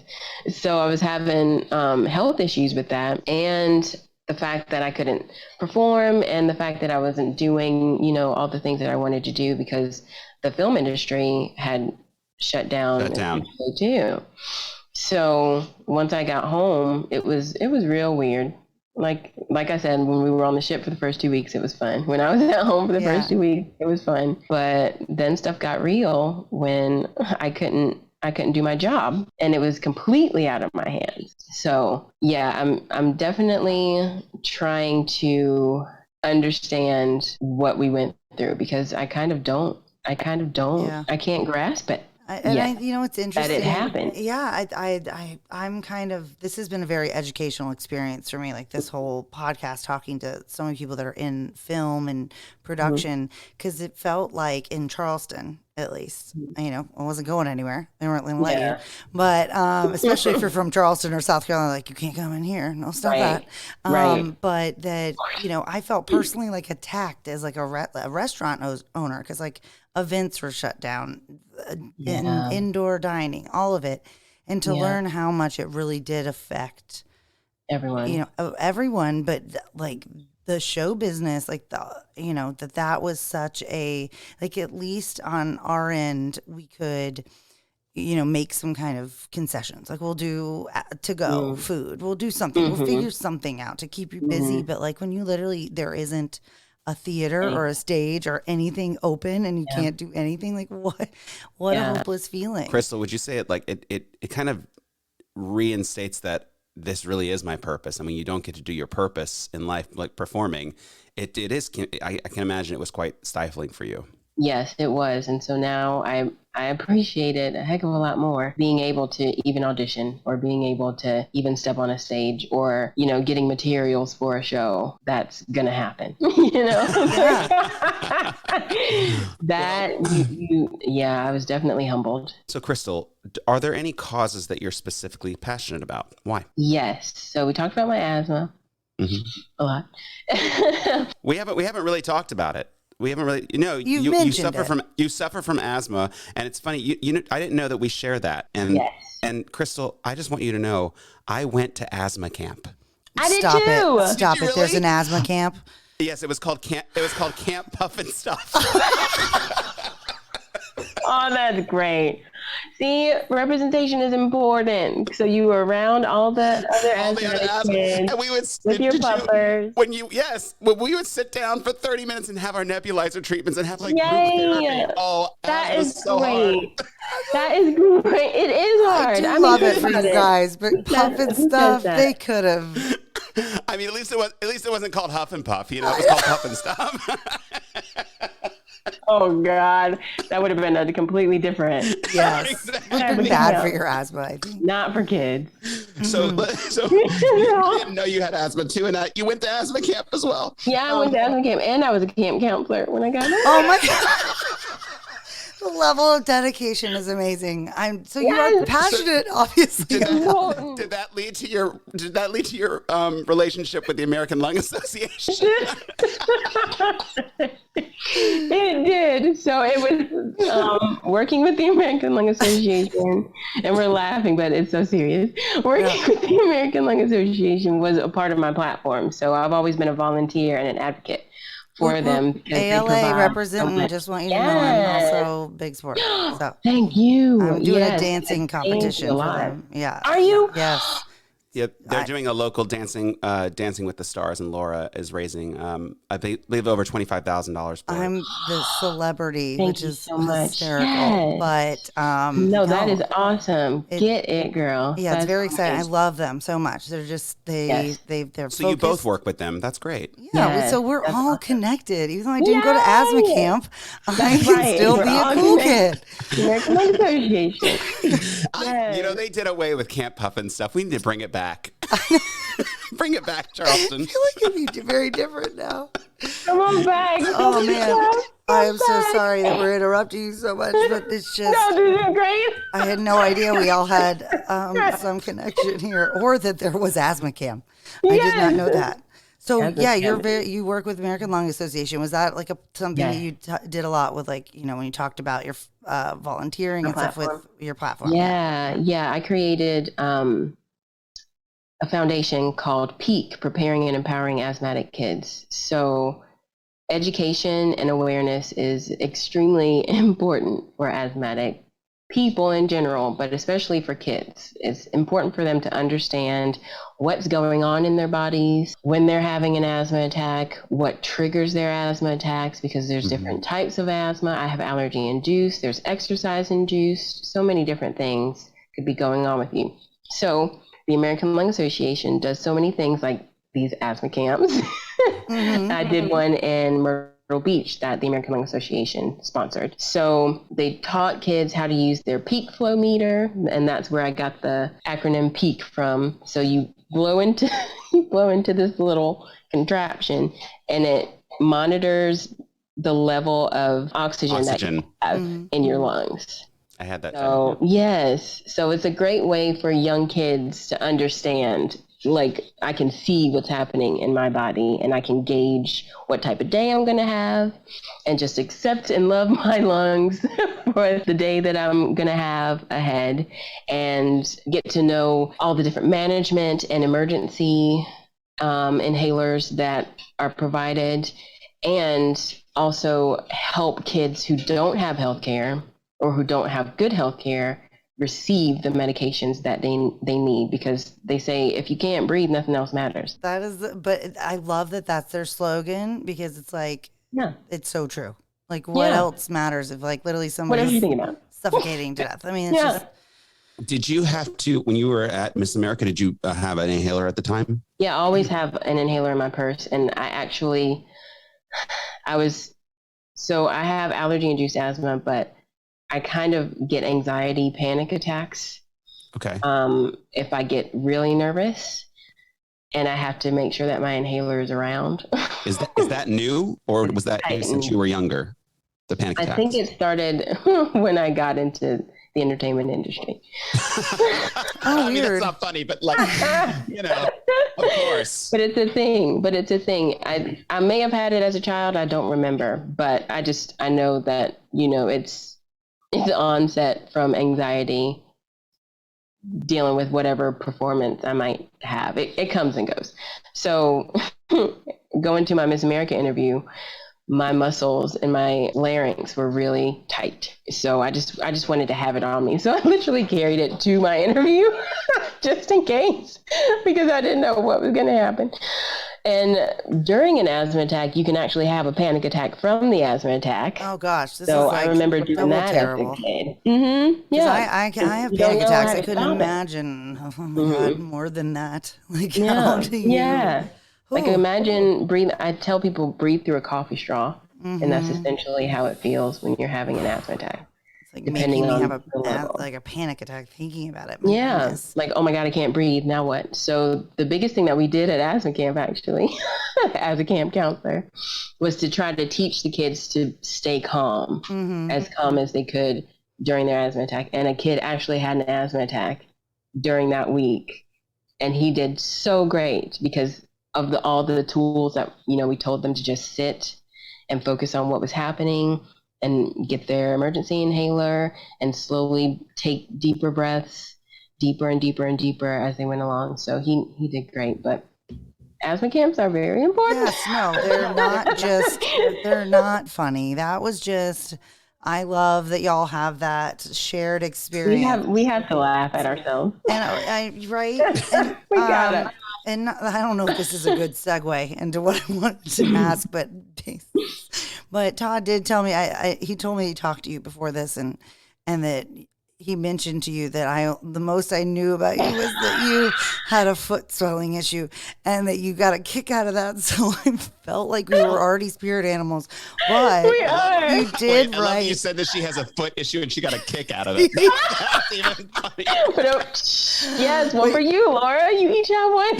So I was having health issues with that, and the fact that I couldn't perform and the fact that I wasn't doing, all the things that I wanted to do because the film industry had shut down. Too. So once I got home, it was real weird. Like I said, when we were on the ship for the first 2 weeks, it was fun. When I was at home for the first 2 weeks, it was fun. But then stuff got real when I couldn't do my job and it was completely out of my hands. So yeah, I'm definitely trying to understand what we went through because I kind of don't, I can't grasp it. It's interesting that it happened. Yeah, I'm kind of. This has been a very educational experience for me. Like this whole podcast, talking to so many people that are in film and production, because it felt like in Charleston, at least, I wasn't going anywhere. They weren't going to let you. But especially if you're from Charleston or South Carolina, like you can't come in here. No, stop that. But that I felt personally like attacked as like a restaurant owner because like events were shut down, indoor dining, all of it, and to learn how much it really did affect everyone. Everyone, but like the show business, like that was such a like at least on our end we could make some kind of concessions. Like we'll do to go food, we'll do something, we'll figure something out to keep you busy. But like when you literally there isn't a theater or a stage or anything open and you can't do anything. Like what a hopeless feeling. Crystal, would you say it like it kind of reinstates that this really is my purpose? I mean, you don't get to do your purpose in life like performing. It is. I can imagine it was quite stifling for you. Yes, it was. And so now I appreciate it a heck of a lot more, being able to even audition or being able to even step on a stage or, getting materials for a show. That's going to happen, I was definitely humbled. So Crystal, are there any causes that you're specifically passionate about? Why? Yes. So we talked about my asthma a lot. We haven't really talked about it. We haven't really, you suffer from asthma, and it's funny. I didn't know that we share that. And and Crystal, I just want you to know, I went to asthma camp. I did too. Stop it. Really? There's an asthma camp. Yes, it was called Camp Puff and Stuff. Oh, that's great. See, representation is important. So you were around all the other asthmatic kids, and we would with your puffers. We would sit down for 30 minutes and have our nebulizer treatments and have like group therapy. Oh, that is so great. Hard. That is great. It is hard. I love it for you guys, but Puff and Stuff, they could have. I mean, at least it wasn't called Huff and Puff. It was called Puff and Stuff. Oh God, that would have been a completely different. Yes, would have been bad for your asthma, I think. Not for kids. So you didn't know you had asthma too, and you went to asthma camp as well. Yeah, I went to asthma camp, and I was a camp counselor when I got there. Oh my God. The level of dedication is amazing. You are passionate, obviously. Did that lead to your relationship with the American Lung Association? It did. So it was working with the American Lung Association, and we're laughing, but it's so serious. Working with the American Lung Association was a part of my platform. So I've always been a volunteer and an advocate for them. ALA representing, I just want you to know I'm also big sport. So thank you. I'm doing a dancing competition for them. Yeah. Are you? Yes. Yep, they're doing a local Dancing with the Stars, and Laura is raising, I believe, over $25,000. I'm the celebrity, which is so hysterical. Yes. But no, that is awesome. Get it, girl. Yeah, it's very exciting. I love them so much. They're just they're so focused. You both work with them. That's great. Yeah, so we're all connected. Even though I didn't go to asthma camp, I can still be a cool kid. American Lung Association. They did away with Camp Puff and Stuff. We need to bring it back. Bring it back, Charleston. I feel like it'd be very different now. Come on back. Oh man, I am so sorry that we're interrupting you so much, but it's just. No, this is great. I had no idea we all had some connection here, or that there was asthma camp. I did not know that. So you work with American Lung Association. Was that like something that you did a lot with, like, when you talked about your volunteering and stuff with your platform? Yeah. I created a foundation called PEAK, Preparing and Empowering Asthmatic Kids. So education and awareness is extremely important for asthmatic people in general, but especially for kids. It's important for them to understand what's going on in their bodies when they're having an asthma attack, what triggers their asthma attacks, because there's different types of asthma. I have allergy induced, there's exercise induced, so many different things could be going on with you. So the American Lung Association does so many things, like these asthma camps. I did one in Myrtle Beach that the American Lung Association sponsored. So they taught kids how to use their peak flow meter, and that's where I got the acronym PEAK from. So you blow into this little contraption, and it monitors the level of oxygen. That you have in your lungs. I had that. So yes, so it's a great way for young kids to understand. Like, I can see what's happening in my body, and I can gauge what type of day I'm going to have, and just accept and love my lungs for the day that I'm going to have ahead, and get to know all the different management and emergency inhalers that are provided, and also help kids who don't have health care or who don't have good health care receive the medications that they need, because they say if you can't breathe, nothing else matters. But I love that that's their slogan, because it's like, Yeah, it's so true. Like, what else matters if like literally somebody's suffocating to death? I mean, it's just. Did you have to, when you were at Miss America, did you have an inhaler at the time? Yeah, I always have an inhaler in my purse. And I have allergy-induced asthma, but I kind of get anxiety, panic attacks. Okay. If I get really nervous, and I have to make sure that my inhaler is around. Is that new, or was that since you were younger? The panic attacks? I think it started when I got into the entertainment industry. I mean, that's not funny, but like, of course. But it's a thing. I may have had it as a child. I don't remember, but I know that, it's onset from anxiety, dealing with whatever performance I might have. It comes and goes. So going to my Miss America interview, my muscles and my larynx were really tight. So I just wanted to have it on me. So I literally carried it to my interview just in case, because I didn't know what was going to happen. And during an asthma attack, you can actually have a panic attack from the asthma attack. Oh gosh. So I remember doing that terrible. As a kid. Mm-hmm. Yeah. I have panic attacks. I couldn't imagine. Oh my God, more than that. Like, how do you? Yeah. Like, imagine I tell people breathe through a coffee straw, and that's essentially how it feels when you're having an asthma attack. It's like making me have a panic attack thinking about it. Like, oh my God, I can't breathe. Now what? So the biggest thing that we did at asthma camp, actually, as a camp counselor, was to try to teach the kids to stay calm, as calm as they could during their asthma attack. And a kid actually had an asthma attack during that week, and he did so great because of all the tools that, we told them to just sit and focus on what was happening and get their emergency inhaler and slowly take deeper breaths, deeper and deeper and deeper as they went along. So he did great. But asthma camps are very important. Yes, no, they're not funny. That was just, I love that y'all have that shared experience. We have to laugh at ourselves. And right? And, we gotta. And I don't know if this is a good segue into what I wanted to ask, but Todd did tell me, he told me he talked to you before this, and that he mentioned to you that the most I knew about you was that you had a foot swelling issue, and that you got a kick out of that. So I felt like we were already spirit animals, but we are. You did I right. love you said that she has a foot issue and she got a kick out of it. That's even funny. Yes, one for you, Laura. You each have one.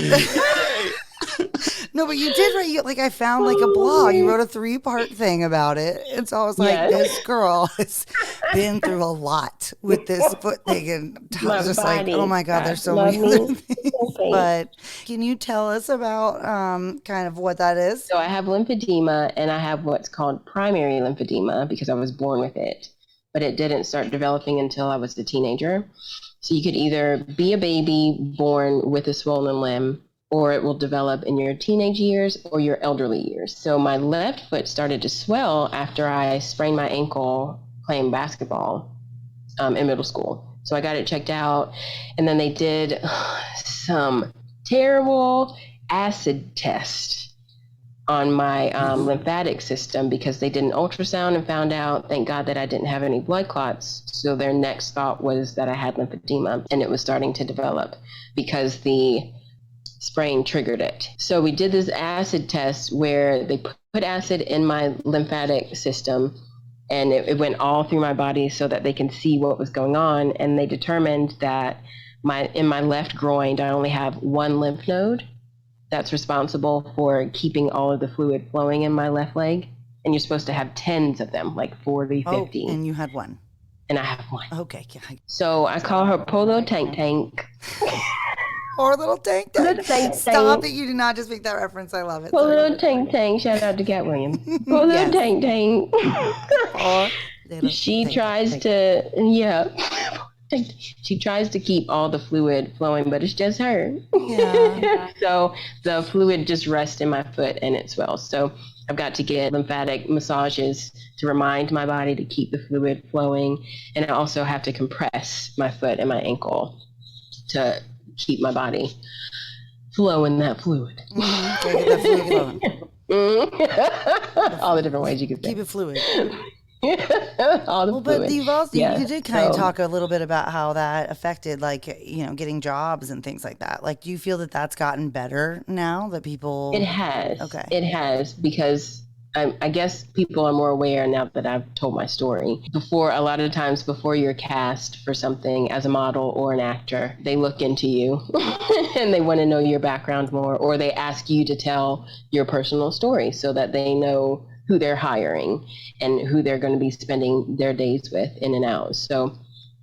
No, but you did right. I found a blog. You wrote a 3-part thing about it. And so I was like, this girl has been through a lot with this foot thing. And I was just like, oh my God, there's so many other things. But can you tell us about kind of what that is? So I have lymphedema, and I have what's called primary lymphedema because I was born with it. But it didn't start developing until I was a teenager. So you could either be a baby born with a swollen limb, or it will develop in your teenage years or your elderly years. So my left foot started to swell after I sprained my ankle playing basketball in middle school. So I got it checked out, and then they did some terrible acid test on my lymphatic system because they did an ultrasound and found out, thank God, that I didn't have any blood clots. So their next thought was that I had lymphedema, and it was starting to develop because the sprain triggered it. So we did this acid test where they put acid in my lymphatic system, and it went all through my body so that they can see what was going on. And they determined that in my left groin, I only have one lymph node that's responsible for keeping all of the fluid flowing in my left leg. And you're supposed to have tens of them, like 40, 50. And you had one. And I have one. Okay. So I call her Polo Tank. Poor little tank. Stop it. You did not just make that reference. I love it. Poor little tank. Shout out to Cat Williams. Poor little tank. She tries to keep all the fluid flowing, but it's just her. Yeah. So the fluid just rests in my foot and it swells. So I've got to get lymphatic massages to remind my body to keep the fluid flowing. And I also have to compress my foot and my ankle to keep my body flowing that fluid. Mm-hmm. Get that fluid flowing. All the different ways you can say. Keep it fluid. All the fluid. But you did kind of talk a little bit about how that affected, like, getting jobs and things like that. Like, do you feel that that's gotten better now that people? It has. Okay. It has, because I guess people are more aware now that I've told my story. Before, a lot of times before you're cast for something as a model or an actor, they look into you and they want to know your background more, or they ask you to tell your personal story so that they know who they're hiring and who they're going to be spending their days with in and out. So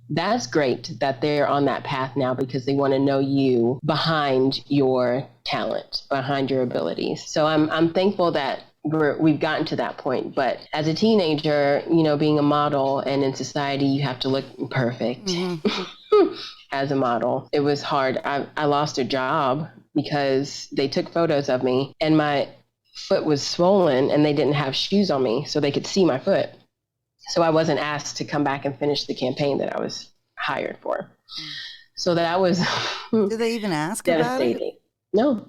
that's great that they're on that path now, because they want to know you behind your talent, behind your abilities. So I'm thankful that we've gotten to that point. But as a teenager, being a model and in society, you have to look perfect. Mm-hmm. As a model, it was hard. I lost a job because they took photos of me and my foot was swollen and they didn't have shoes on me so they could see my foot. So I wasn't asked to come back and finish the campaign that I was hired for. So that was Did they even ask devastating. About it? No.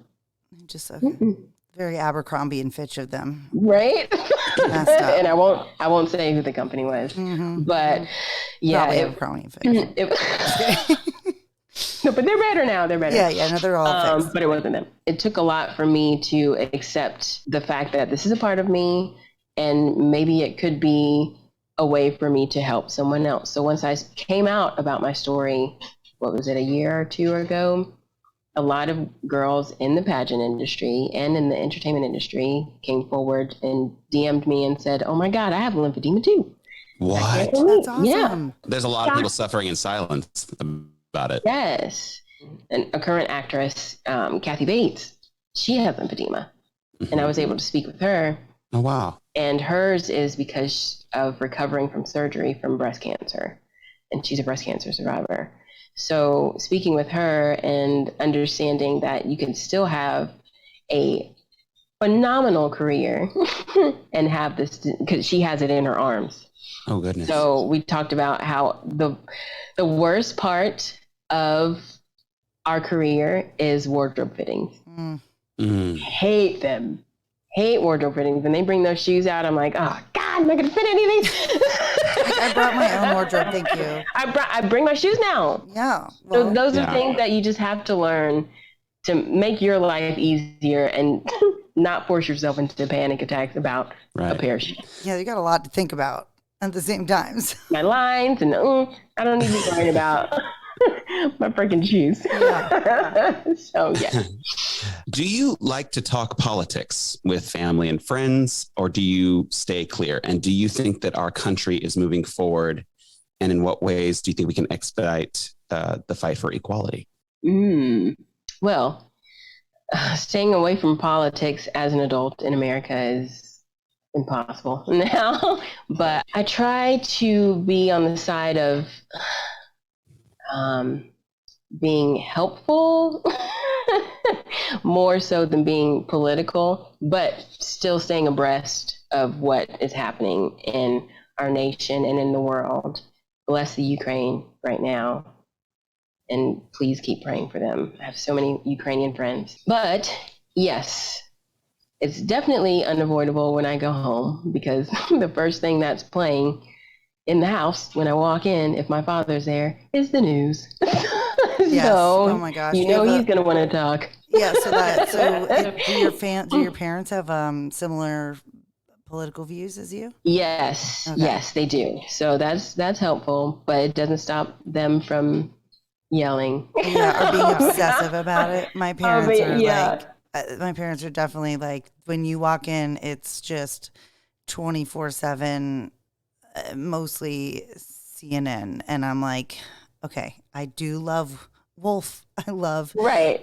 Just very Abercrombie and Fitch of them. Right? And I won't say who the company was. Mm-hmm. But yeah. Probably Abercrombie and Fitch. No, but they're better now. They're better. Yeah, no, they're all fixed. But it wasn't them. It took a lot for me to accept the fact that this is a part of me, and maybe it could be a way for me to help someone else. So once I came out about my story, what was it, a year or two ago, a lot of girls in the pageant industry and in the entertainment industry came forward and DM'd me and said, "Oh my God, I have lymphedema too." What? That's awesome. Yeah. There's a lot of people suffering in silence about it. Yes. And a current actress, Kathy Bates, she has lymphedema. Mm-hmm. And I was able to speak with her. Oh, wow. And hers is because of recovering from surgery from breast cancer. And she's a breast cancer survivor. So speaking with her and understanding that you can still have a phenomenal career and have this, because she has it in her arms. Oh, goodness. So we talked about how the worst part of our career is wardrobe fittings. Hate them. Hate wardrobe fittings. When they bring those shoes out, I'm like, oh God, I'm not gonna fit any of these. I brought my own wardrobe, thank you. I bring my shoes now. Yeah. Well, so those are things that you just have to learn to make your life easier and not force yourself into panic attacks about a pair of shoes. Yeah, you got a lot to think about at the same times. My lines and I don't need to be worried about my freaking shoes. Yeah. So yeah. Do you like to talk politics with family and friends, or do you stay clear? And do you think that our country is moving forward? And in what ways do you think we can expedite the fight for equality? Well, staying away from politics as an adult in America is impossible now. But I try to be on the side of being helpful more so than being political, but still staying abreast of what is happening in our nation and in the world. Bless the Ukraine right now. And please keep praying for them. I have so many Ukrainian friends. But yes, it's definitely unavoidable when I go home, because the first thing that's playing in the house when I walk in, if my father's there, is the news. Yes. So, oh my gosh. he's going to want to talk. Yeah. Do your parents have similar political views as you? Yes. Okay. Yes, they do. So that's helpful, but it doesn't stop them from yelling. Yeah, or being obsessive about it. My parents my parents are definitely like, when you walk in, it's just 24/7, mostly CNN. And I'm like, okay, I do love Wolf. I love,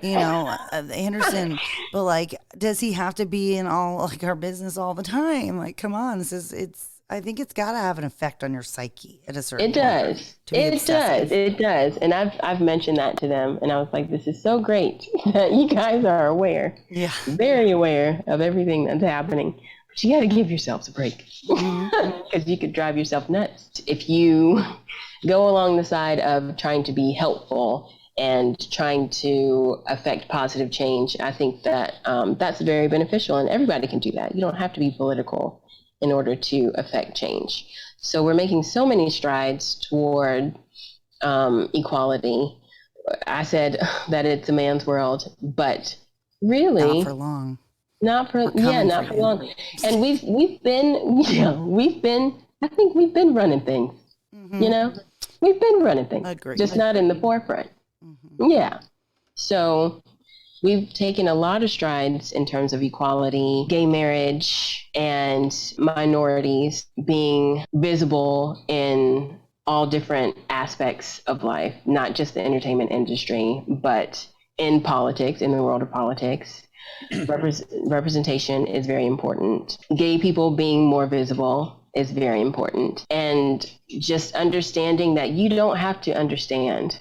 Anderson, but like, does he have to be in all like our business all the time? Like, come on, I think it's got to have an effect on your psyche at a certain point. It does. And I've mentioned that to them, and I was like, this is so great that you guys are aware. Yeah. Very aware of everything that's happening. But you got to give yourselves a break because you could drive yourself nuts if you go along the side of trying to be helpful and trying to affect positive change. I think that that's very beneficial, and everybody can do that. You don't have to be political in order to affect change. So we're making so many strides toward equality. I said that it's a man's world, but really not for long. Not for long. And we've been I think we've been running things. We've been running things. Agreed. Just not in the forefront. Yeah. So we've taken a lot of strides in terms of equality, gay marriage, and minorities being visible in all different aspects of life, not just the entertainment industry, but in politics, in the world of politics. Representation is very important. Gay people being more visible is very important. And just understanding that you don't have to understand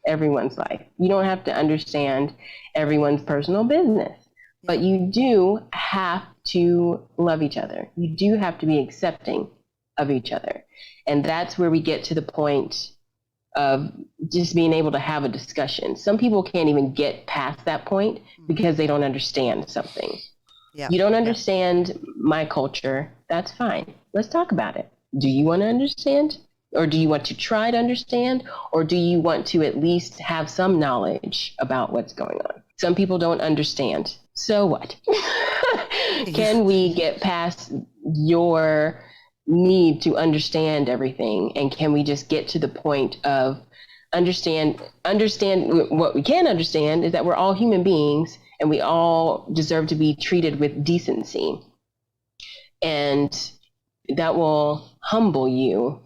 everyone's life. You don't have to understand everyone's personal business, but you do have to love each other. You do have to be accepting of each other. And that's where we get to the point of just being able to have a discussion. Some people can't even get past that point because they don't understand something. Yeah. You don't understand my culture. That's fine. Let's talk about it. Do you want to understand? Or do you want to try to understand? Or do you want to at least have some knowledge about what's going on? Some people don't understand. So what? Can we get past your need to understand everything, and can we just get to the point of understand what we can understand is that we're all human beings and we all deserve to be treated with decency, and that will humble you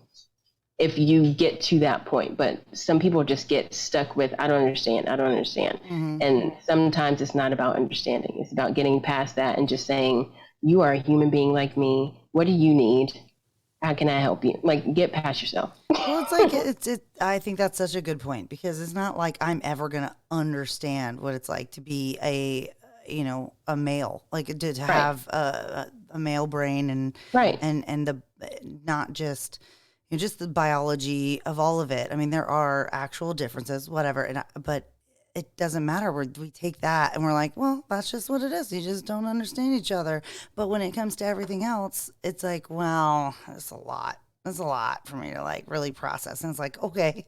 if you get to that point. But some people just get stuck with I don't understand. And sometimes it's not about understanding, it's about getting past that and just saying, you are a human being like me. What do you need? How can I help you? Like, get past yourself. Well, it's like, I think that's such a good point, because it's not like I'm ever going to understand what it's like to be a male, like to have a male brain and the, not just, just the biology of all of it. I mean, there are actual differences, whatever. But it doesn't matter. We take that and we're like, well, that's just what it is. You just don't understand each other. But when it comes to everything else, it's like, well, that's a lot. That's a lot for me to like really process. And it's like, okay,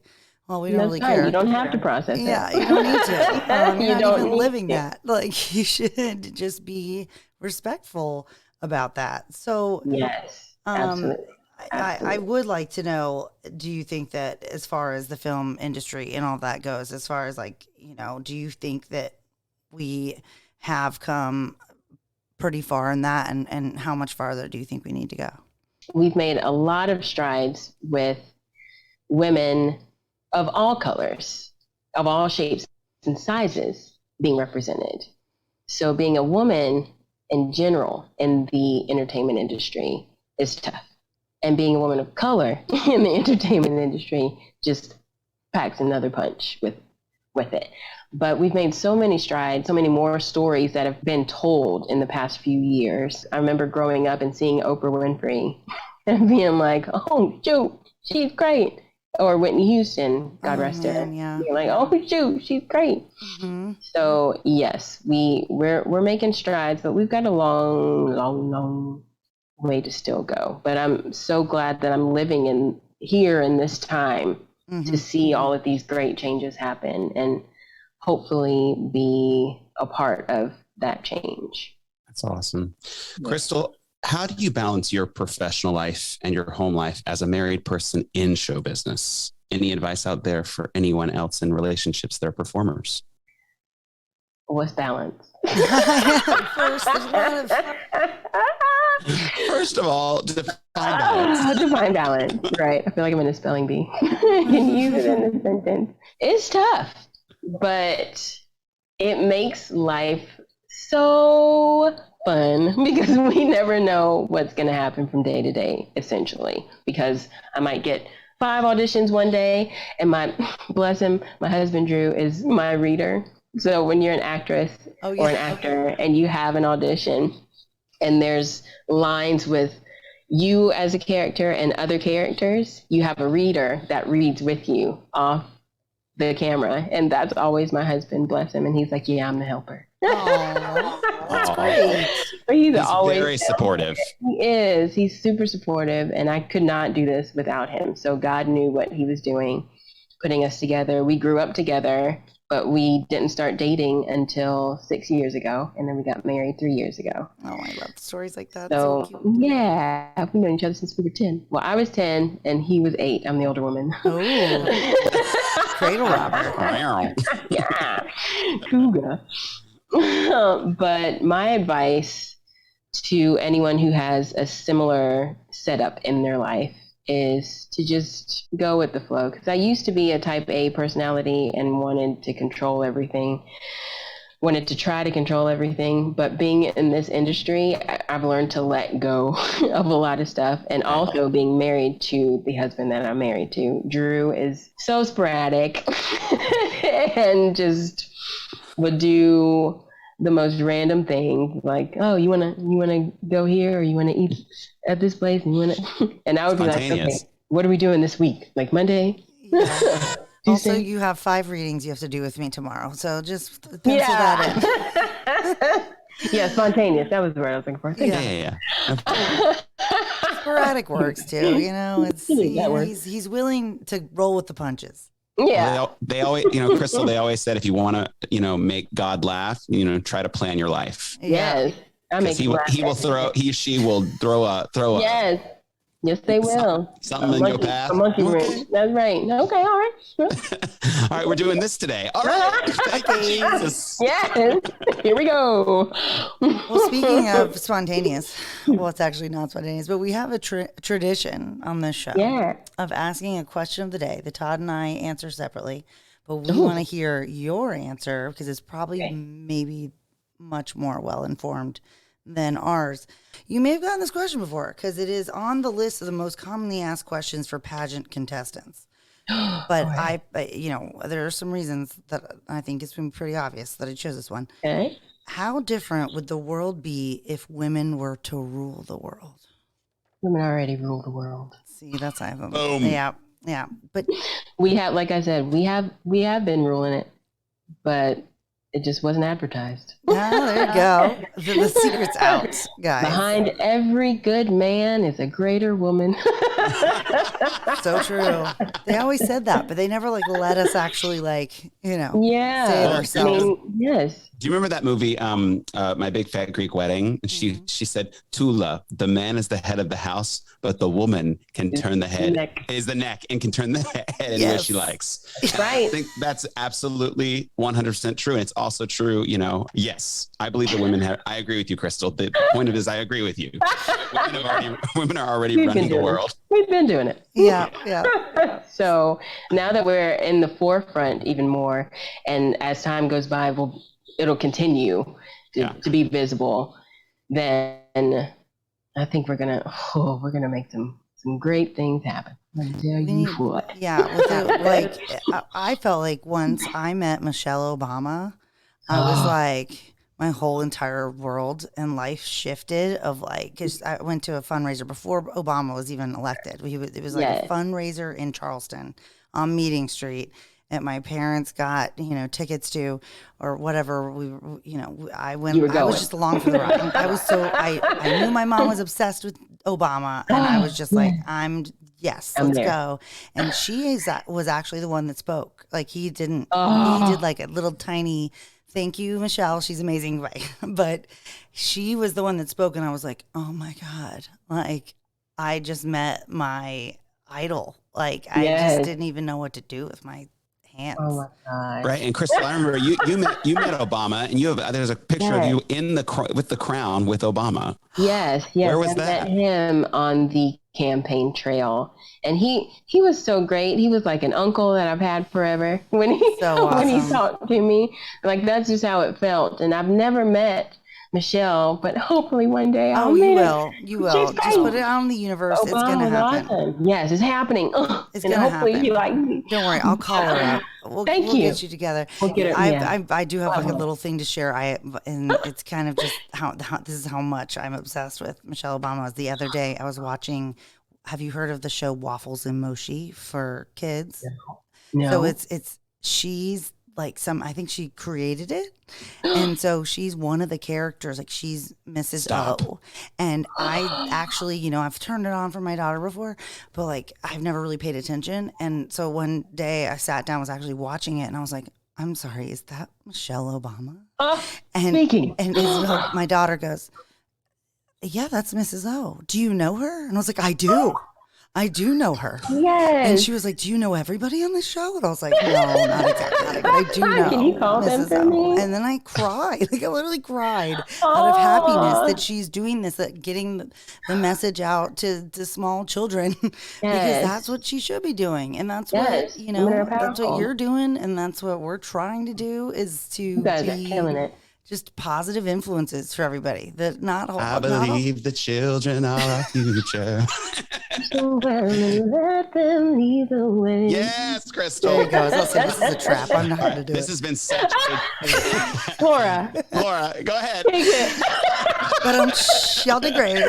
well, we don't really care. You don't have to process it. Yeah, you don't need to. You're not even living that. Like, you should just be respectful about that. So yes, absolutely. I would like to know, do you think that as far as the film industry and all that goes, as far as like, do you think that we have come pretty far in that, and how much farther do you think we need to go? We've made a lot of strides with women of all colors, of all shapes and sizes being represented. So being a woman in general in the entertainment industry is tough. And being a woman of color in the entertainment industry just packs another punch with it. But we've made so many strides, so many more stories that have been told in the past few years. I remember growing up and seeing Oprah Winfrey and being like, oh, shoot, she's great. Or Whitney Houston, God rest her. Yeah. Being like, oh, shoot, she's great. Mm-hmm. So, yes, we're making strides, but we've got a long way to still go. But I'm so glad that I'm living here in this time to see all of these great changes happen and hopefully be a part of that change. That's awesome. Yeah. Crystal, how do you balance your professional life and your home life as a married person in show business? Any advice out there for anyone else in relationships that are performers? What's balance? First of all, define balance. Define balance, right? I feel like I'm in a spelling bee. Can use it in a sentence. It's tough, but it makes life so fun because we never know what's going to happen from day to day, essentially. Because I might get 5 auditions one day, and bless him, my husband Drew is my reader. So when you're an actress or an actor and you have an audition, and there's lines with you as a character and other characters. You have a reader that reads with you off the camera, and that's always my husband, bless him, and he's like, yeah, I'm the helper. Oh, that's great. But He's always very supportive. He is. He's super supportive, and I could not do this without him. So God knew what he was doing, putting us together. We grew up together, but we didn't start dating until 6 years ago, and then we got married 3 years ago. Oh, I love stories like that. So cute. yeah, we've known each other since we were 10. Well, I was 10, and he was 8. I'm the older woman. Oh, cradle robber. Yeah, cougar. But my advice to anyone who has a similar setup in their life is to just go with the flow. Because I used to be a type A personality and wanted to control everything, wanted to try to control everything. But being in this industry, I've learned to let go of a lot of stuff. And also being married to the husband that I'm married to. Drew is so sporadic and just would do the most random thing, like, oh, you wanna go here, or you wanna eat at this place, and I would be like, okay, what are we doing this week? Like Monday? Yeah. Also, you have 5 readings you have to do with me tomorrow, so just pencil that in. Yeah, spontaneous. That was the word I was looking for. Yeah. Sporadic works too. It's he's willing to roll with the punches. Yeah. They always, Crystal, they always said, if you want to, make God laugh, try to plan your life. Yes. She will throw a. Yes, they will. Something in your path. A monkey wrench. That's right. Okay, all right. All right, we're doing this today. All right. Thank you, Jesus. Yes. Here we go. Well, speaking of spontaneous, well, it's actually not spontaneous, but we have a tradition on this show of asking a question of the day. The Todd and I answer separately, but we want to hear your answer because it's probably maybe much more well-informed than ours. You may have gotten this question before because it is on the list of the most commonly asked questions for pageant contestants. But there are some reasons that I think it's been pretty obvious that I chose this one. Okay. How different would the world be if women were to rule the world? Women already rule the world. See, that's I have a Boom. Yeah. But we have, like I said, we have been ruling it, but it just wasn't advertised. Oh, there you go. The secret's out, guys. Behind every good man is a greater woman. So true. They always said that, but they never let us actually say it ourselves. Yes. Do you remember that movie, My Big Fat Greek Wedding? And she said, Tula, the man is the head of the house, but the woman can turn the head, is the neck, and can turn the head any way she likes. Right. I think that's absolutely 100% true. And it's also true, yes, I believe that women have, I agree with you, Crystal. The point of it is I agree with you. Women are already running the world. We've been doing it. Yeah. So now that we're in the forefront even more, and as time goes by, it'll continue to be visible, then I think we're gonna make some great things happen. I'll tell you what. Yeah, I felt like once I met Michelle Obama, I was like, my whole entire world and life shifted because I went to a fundraiser before Obama was even elected. It was like a fundraiser in Charleston on Meeting Street. And my parents got, tickets to, or whatever. I went. I was just along for the ride. I knew my mom was obsessed with Obama, and I was just like, let's go. And she was actually the one that spoke. He didn't. He did a little tiny, thank you, Michelle. She's amazing. But she was the one that spoke, and I was like, oh my God, I just met my idol. I just didn't even know what to do with my hands. Oh my God. Right. And Crystal, I remember you met Obama, and there's a picture of you with the crown with Obama. Yes. Where was I that? met him on the campaign trail, and he was so great. He was like an uncle that I've had forever. When he talked to me, that's just how it felt. And I've never met Michelle, but hopefully one day I'll You meet her. will. You will. Just put it out in the universe. It's going to happen. Awesome. Yes, it's happening. It's and going to hopefully happen. you like me. Don't worry. I'll call her up. We'll get you together. We'll get her, I do have like a little thing to share. And it's kind of just how this is how much I'm obsessed with Michelle Obama. The other day I was watching, have you heard of the show Waffles and Moshi for kids? No. So she's like I think she created it. And so she's one of the characters, like she's Mrs. O. And I actually, I've turned it on for my daughter before, but like I've never really paid attention. And so one day I sat down, was actually watching it, and I was like, I'm sorry, is that Michelle Obama? Speaking. And Isabel, my daughter goes, yeah, that's Mrs. O. Do you know her? And I was like, I do. I do know her. Yes. And she was like, do you know everybody on this show? And I was like, no, not exactly. But I do know. Can you call them for me? And then I cried. Like I literally cried out of happiness that she's doing this, that getting the message out to small children because that's what she should be doing. And that's what, that's what you're doing. And that's what we're trying to do is to you guys are killing it. Just positive influences for everybody. I believe the children are our future. Let them lead the way. Yes, Crystal. There you go. This is a trap. I'm not going to do it. This has been such a Laura, go ahead. But y'all did great.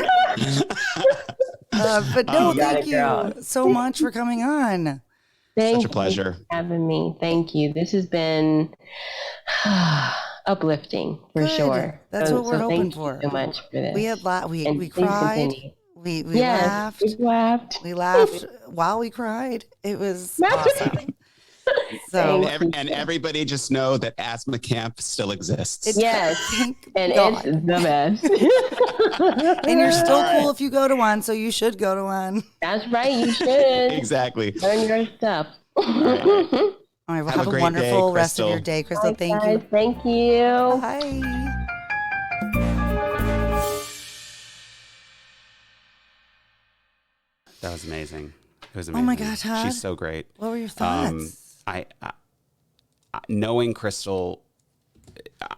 But no, thank you so much for coming on. Thank such a pleasure. you for having me. Thank you. This has been uplifting for sure. That's what we're hoping for. Thank you so much for this. We had we cried. We laughed. We laughed while we cried. It was awesome. So and everybody just know that Asthma Camp still exists. Yes, and it's the best. And you're still cool if you go to one, so you should go to one. That's right, you should. Exactly. Learn your stuff. All right, well, have a wonderful rest of your day, Crystal. Thank you. Thank you. Bye. That was amazing. It was amazing. Oh my God, Todd. She's so great. What were your thoughts? I knowing Crystal,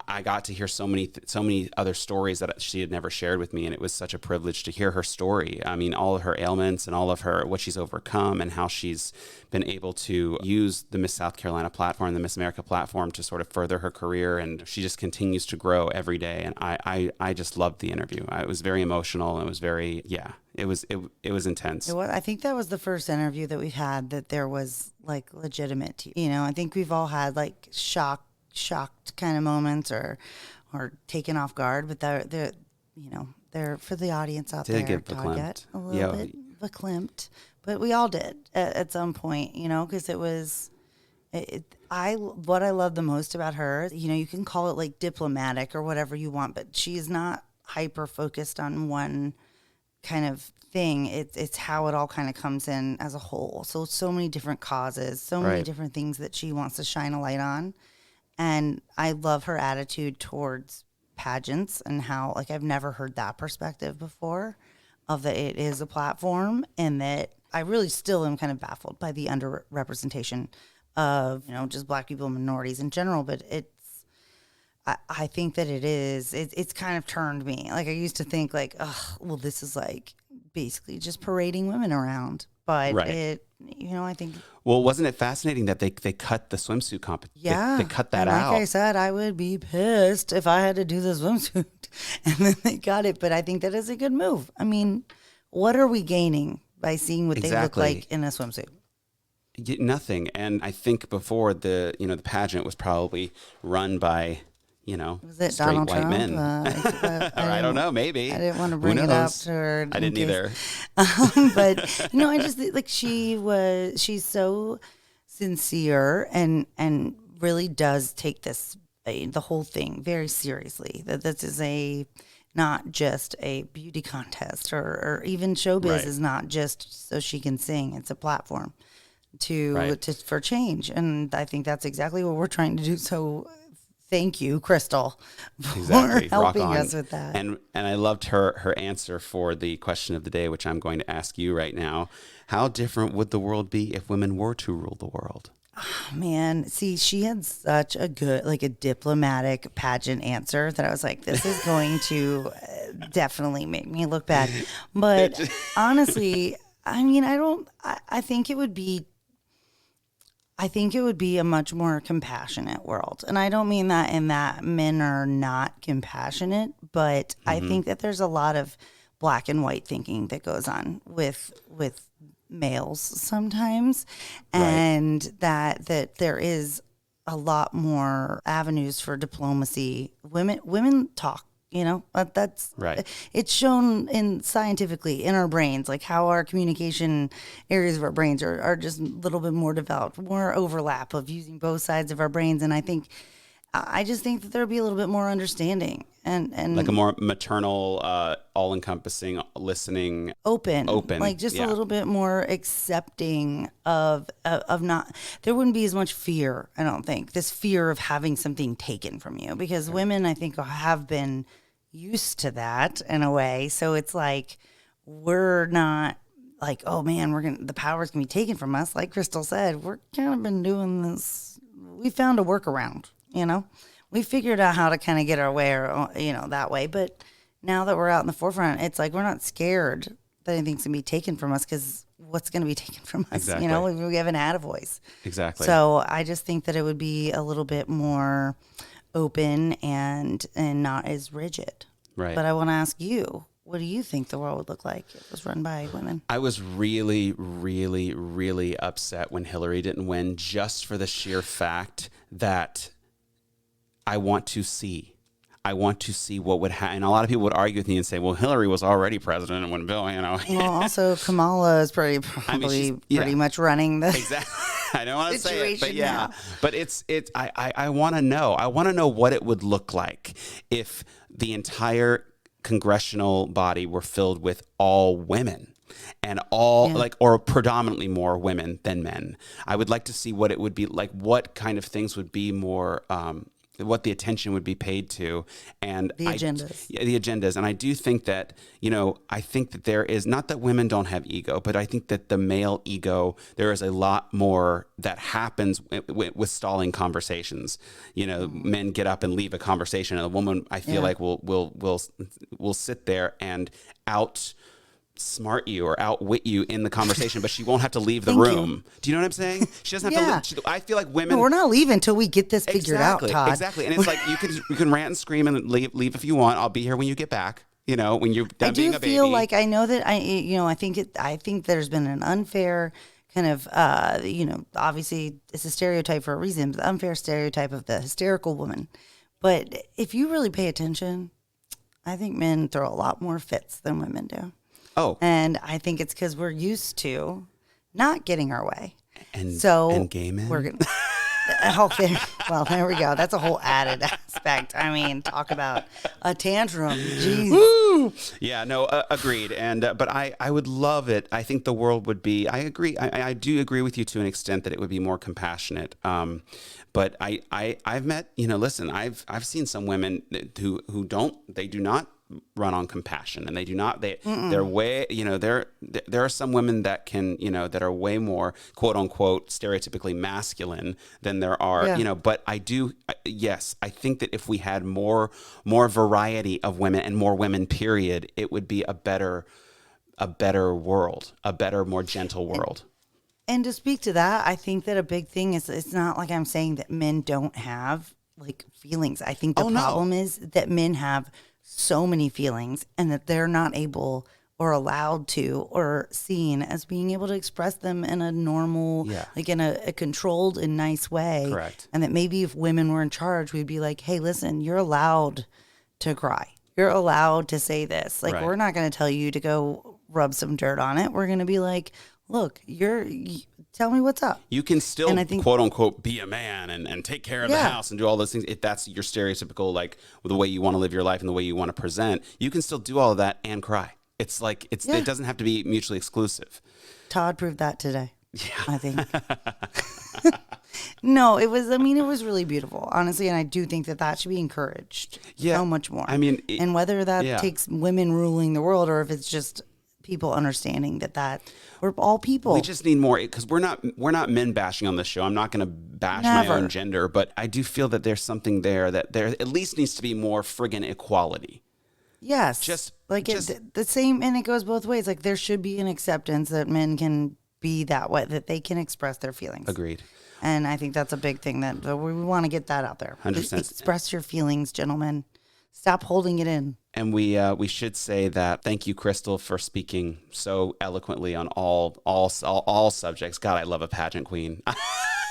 I got to hear so many other stories that she had never shared with me, and it was such a privilege to hear her story. I mean, all of her ailments and all of what she's overcome, and how she's been able to use the Miss South Carolina platform, the Miss America platform, to sort of further her career, and she just continues to grow every day. And I just loved the interview. It was very emotional, and it was very It was intense. I think that was the first interview that we've had that there was like legitimate. I think we've all had like shocked kind of moments or taken off guard, but they're for the audience out there. Give Todd got a little bit verklempt, but we all did at some point, because it was. What I love the most about her, you can call it like diplomatic or whatever you want, but she's not hyper focused on one kind of thing. It's how it all kind of comes in as a whole. So many different causes, so many different things that she wants to shine a light on. And I love her attitude towards pageants and how, like, I've never heard that perspective before of that it is a platform, and that I really still am kind of baffled by the underrepresentation of, just Black people and minorities in general. But I think that it's kind of turned me. Like, I used to think like, oh, well, this is like basically just parading women around. But I think. Well, wasn't it fascinating that they cut the swimsuit competition? Yeah. They cut that and out. Like I said, I would be pissed if I had to do the swimsuit and then they got it. But I think that is a good move. I mean, what are we gaining by seeing what they look like in a swimsuit? Nothing. And I think before the pageant was probably run by, was it straight Donald white Trump? men. I don't know. Maybe. I didn't want to bring it up to her. I didn't either. But I just like she's so sincere and really does take the whole thing very seriously. That this is not just a beauty contest or even showbiz is not just so she can sing. It's a platform for change. And I think that's exactly what we're trying to do. So thank you, Crystal, for helping us with that. And I loved her answer for the question of the day, which I'm going to ask you right now. How different would the world be if women were to rule the world? Man, see, she had such a good, like a diplomatic pageant answer that I was like, this is going to definitely make me look bad. But honestly, I mean, I think it would be a much more compassionate world. And I don't mean that in that men are not compassionate, but I think that there's a lot of black and white thinking that goes on with males sometimes, and that there is a lot more avenues for diplomacy. Women talk, that's right. It's shown in scientifically in our brains, like how our communication areas of our brains are just a little bit more developed, more overlap of using both sides of our brains. And I just think that there would be a little bit more understanding and like a more maternal, all-encompassing, listening, open, like just a little bit more accepting of not. There wouldn't be as much fear. I don't think this fear of having something taken from you, because women, I think, have been used to that in a way. So it's like we're not like, oh man, the power's gonna be taken from us. Like Crystal said, we're kind of been doing this. We found a workaround. We figured out how to kind of get our way, or, that way. But now that we're out in the forefront, it's like we're not scared that anything's going to be taken from us, because what's going to be taken from us? Exactly. We haven't had a voice. Exactly. So I just think that it would be a little bit more open and not as rigid. Right. But I want to ask you, what do you think the world would look like if it was run by women? I was really, really, really upset when Hillary didn't win, just for the sheer fact that I want to see what would happen. And a lot of people would argue with me and say, well, Hillary was already president and when Bill, Well, also Kamala is probably pretty much running the exactly. I don't want to say it, but yeah. Now. But I want to know. I want to know what it would look like if the entire congressional body were filled with all women. And or predominantly more women than men. I would like to see what it would be like, what kind of things would be more, what the attention would be paid to, and the agendas. The agendas. And I do think that, I think that there is, not that women don't have ego, but I think that the male ego, there is a lot more that happens with stalling conversations. Men get up and leave a conversation, and a woman, I feel like will sit there and outsmart you or outwit you in the conversation, but she won't have to leave the room. Do you know what I'm saying? She doesn't have to. I feel like women. No, we're not leaving until we get this figured out, Todd. Exactly, and it's like you can rant and scream and leave if you want. I'll be here when you get back. When you're done being a baby. I do feel like I know that I think there's been an unfair kind of obviously it's a stereotype for a reason, but the unfair stereotype of the hysterical woman. But if you really pay attention, I think men throw a lot more fits than women do. Oh. And I think it's because we're used to not getting our way. And gay men? We're going well, there we go. That's a whole added aspect. I mean, talk about a tantrum. Jeez. Woo! Yeah, no, agreed. And but I would love it. I think the world would be, I agree. I do agree with you to an extent that it would be more compassionate. But I've met, listen, I've seen some women who do not run on compassion, and they're way, there are some women that can, that are way more quote unquote stereotypically masculine than there are, but I think that if we had more variety of women and more women, period, it would be a better world, a better, more gentle world. And to speak to that, I think that a big thing is, it's not like I'm saying that men don't have like feelings. I think the problem is that men have so many feelings, and that they're not able or allowed to or seen as being able to express them in a normal, like in a controlled and nice way. Correct. And that maybe if women were in charge, we'd be like, hey, listen, you're allowed to cry. You're allowed to say this. Like, we're not going to tell you to go rub some dirt on it. We're going to be like, look, tell me what's up. You can still, quote unquote, be a man and take care of the house and do all those things. If that's your stereotypical, like the way you want to live your life and the way you want to present, you can still do all of that and cry. It's like, it doesn't have to be mutually exclusive. Todd proved that today. Yeah. I think. No, it was really beautiful, honestly. And I do think that should be encouraged so much more. I mean, and whether that takes women ruling the world, or if it's just people understanding that we're all people. We just need more, because we're not men bashing on this show. I'm not going to bash my own gender, but I do feel that there's something there that there at least needs to be more friggin' equality. Yes. Just the same, and it goes both ways. Like there should be an acceptance that men can be that way, that they can express their feelings. Agreed. And I think that's a big thing that we want to get that out there. 100%. Express your feelings, gentlemen. Stop holding it in. And we should say that thank you, Crystal, for speaking so eloquently on all subjects. God, I love a pageant queen.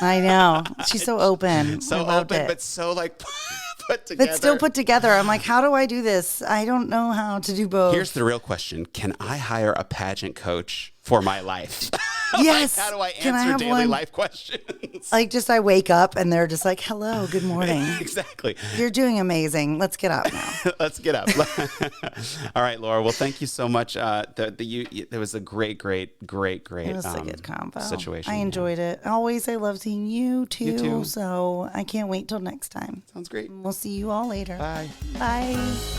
I know. She's so open. So open, but so like put together. But still put together. I'm like, how do I do this? I don't know how to do both. Here's the real question. Can I hire a pageant coach for my life? Yes. Like, how do I answer daily life questions? Like just I wake up and they're just like, hello, good morning. Exactly. You're doing amazing. Let's get up now. Let's get up. All right, Laura. Well, thank you so much. There was a great. It was a good combo. Situation. I enjoyed it. Always, I love seeing you too. You too. So I can't wait till next time. Sounds great. We'll see you all later. Bye. Bye.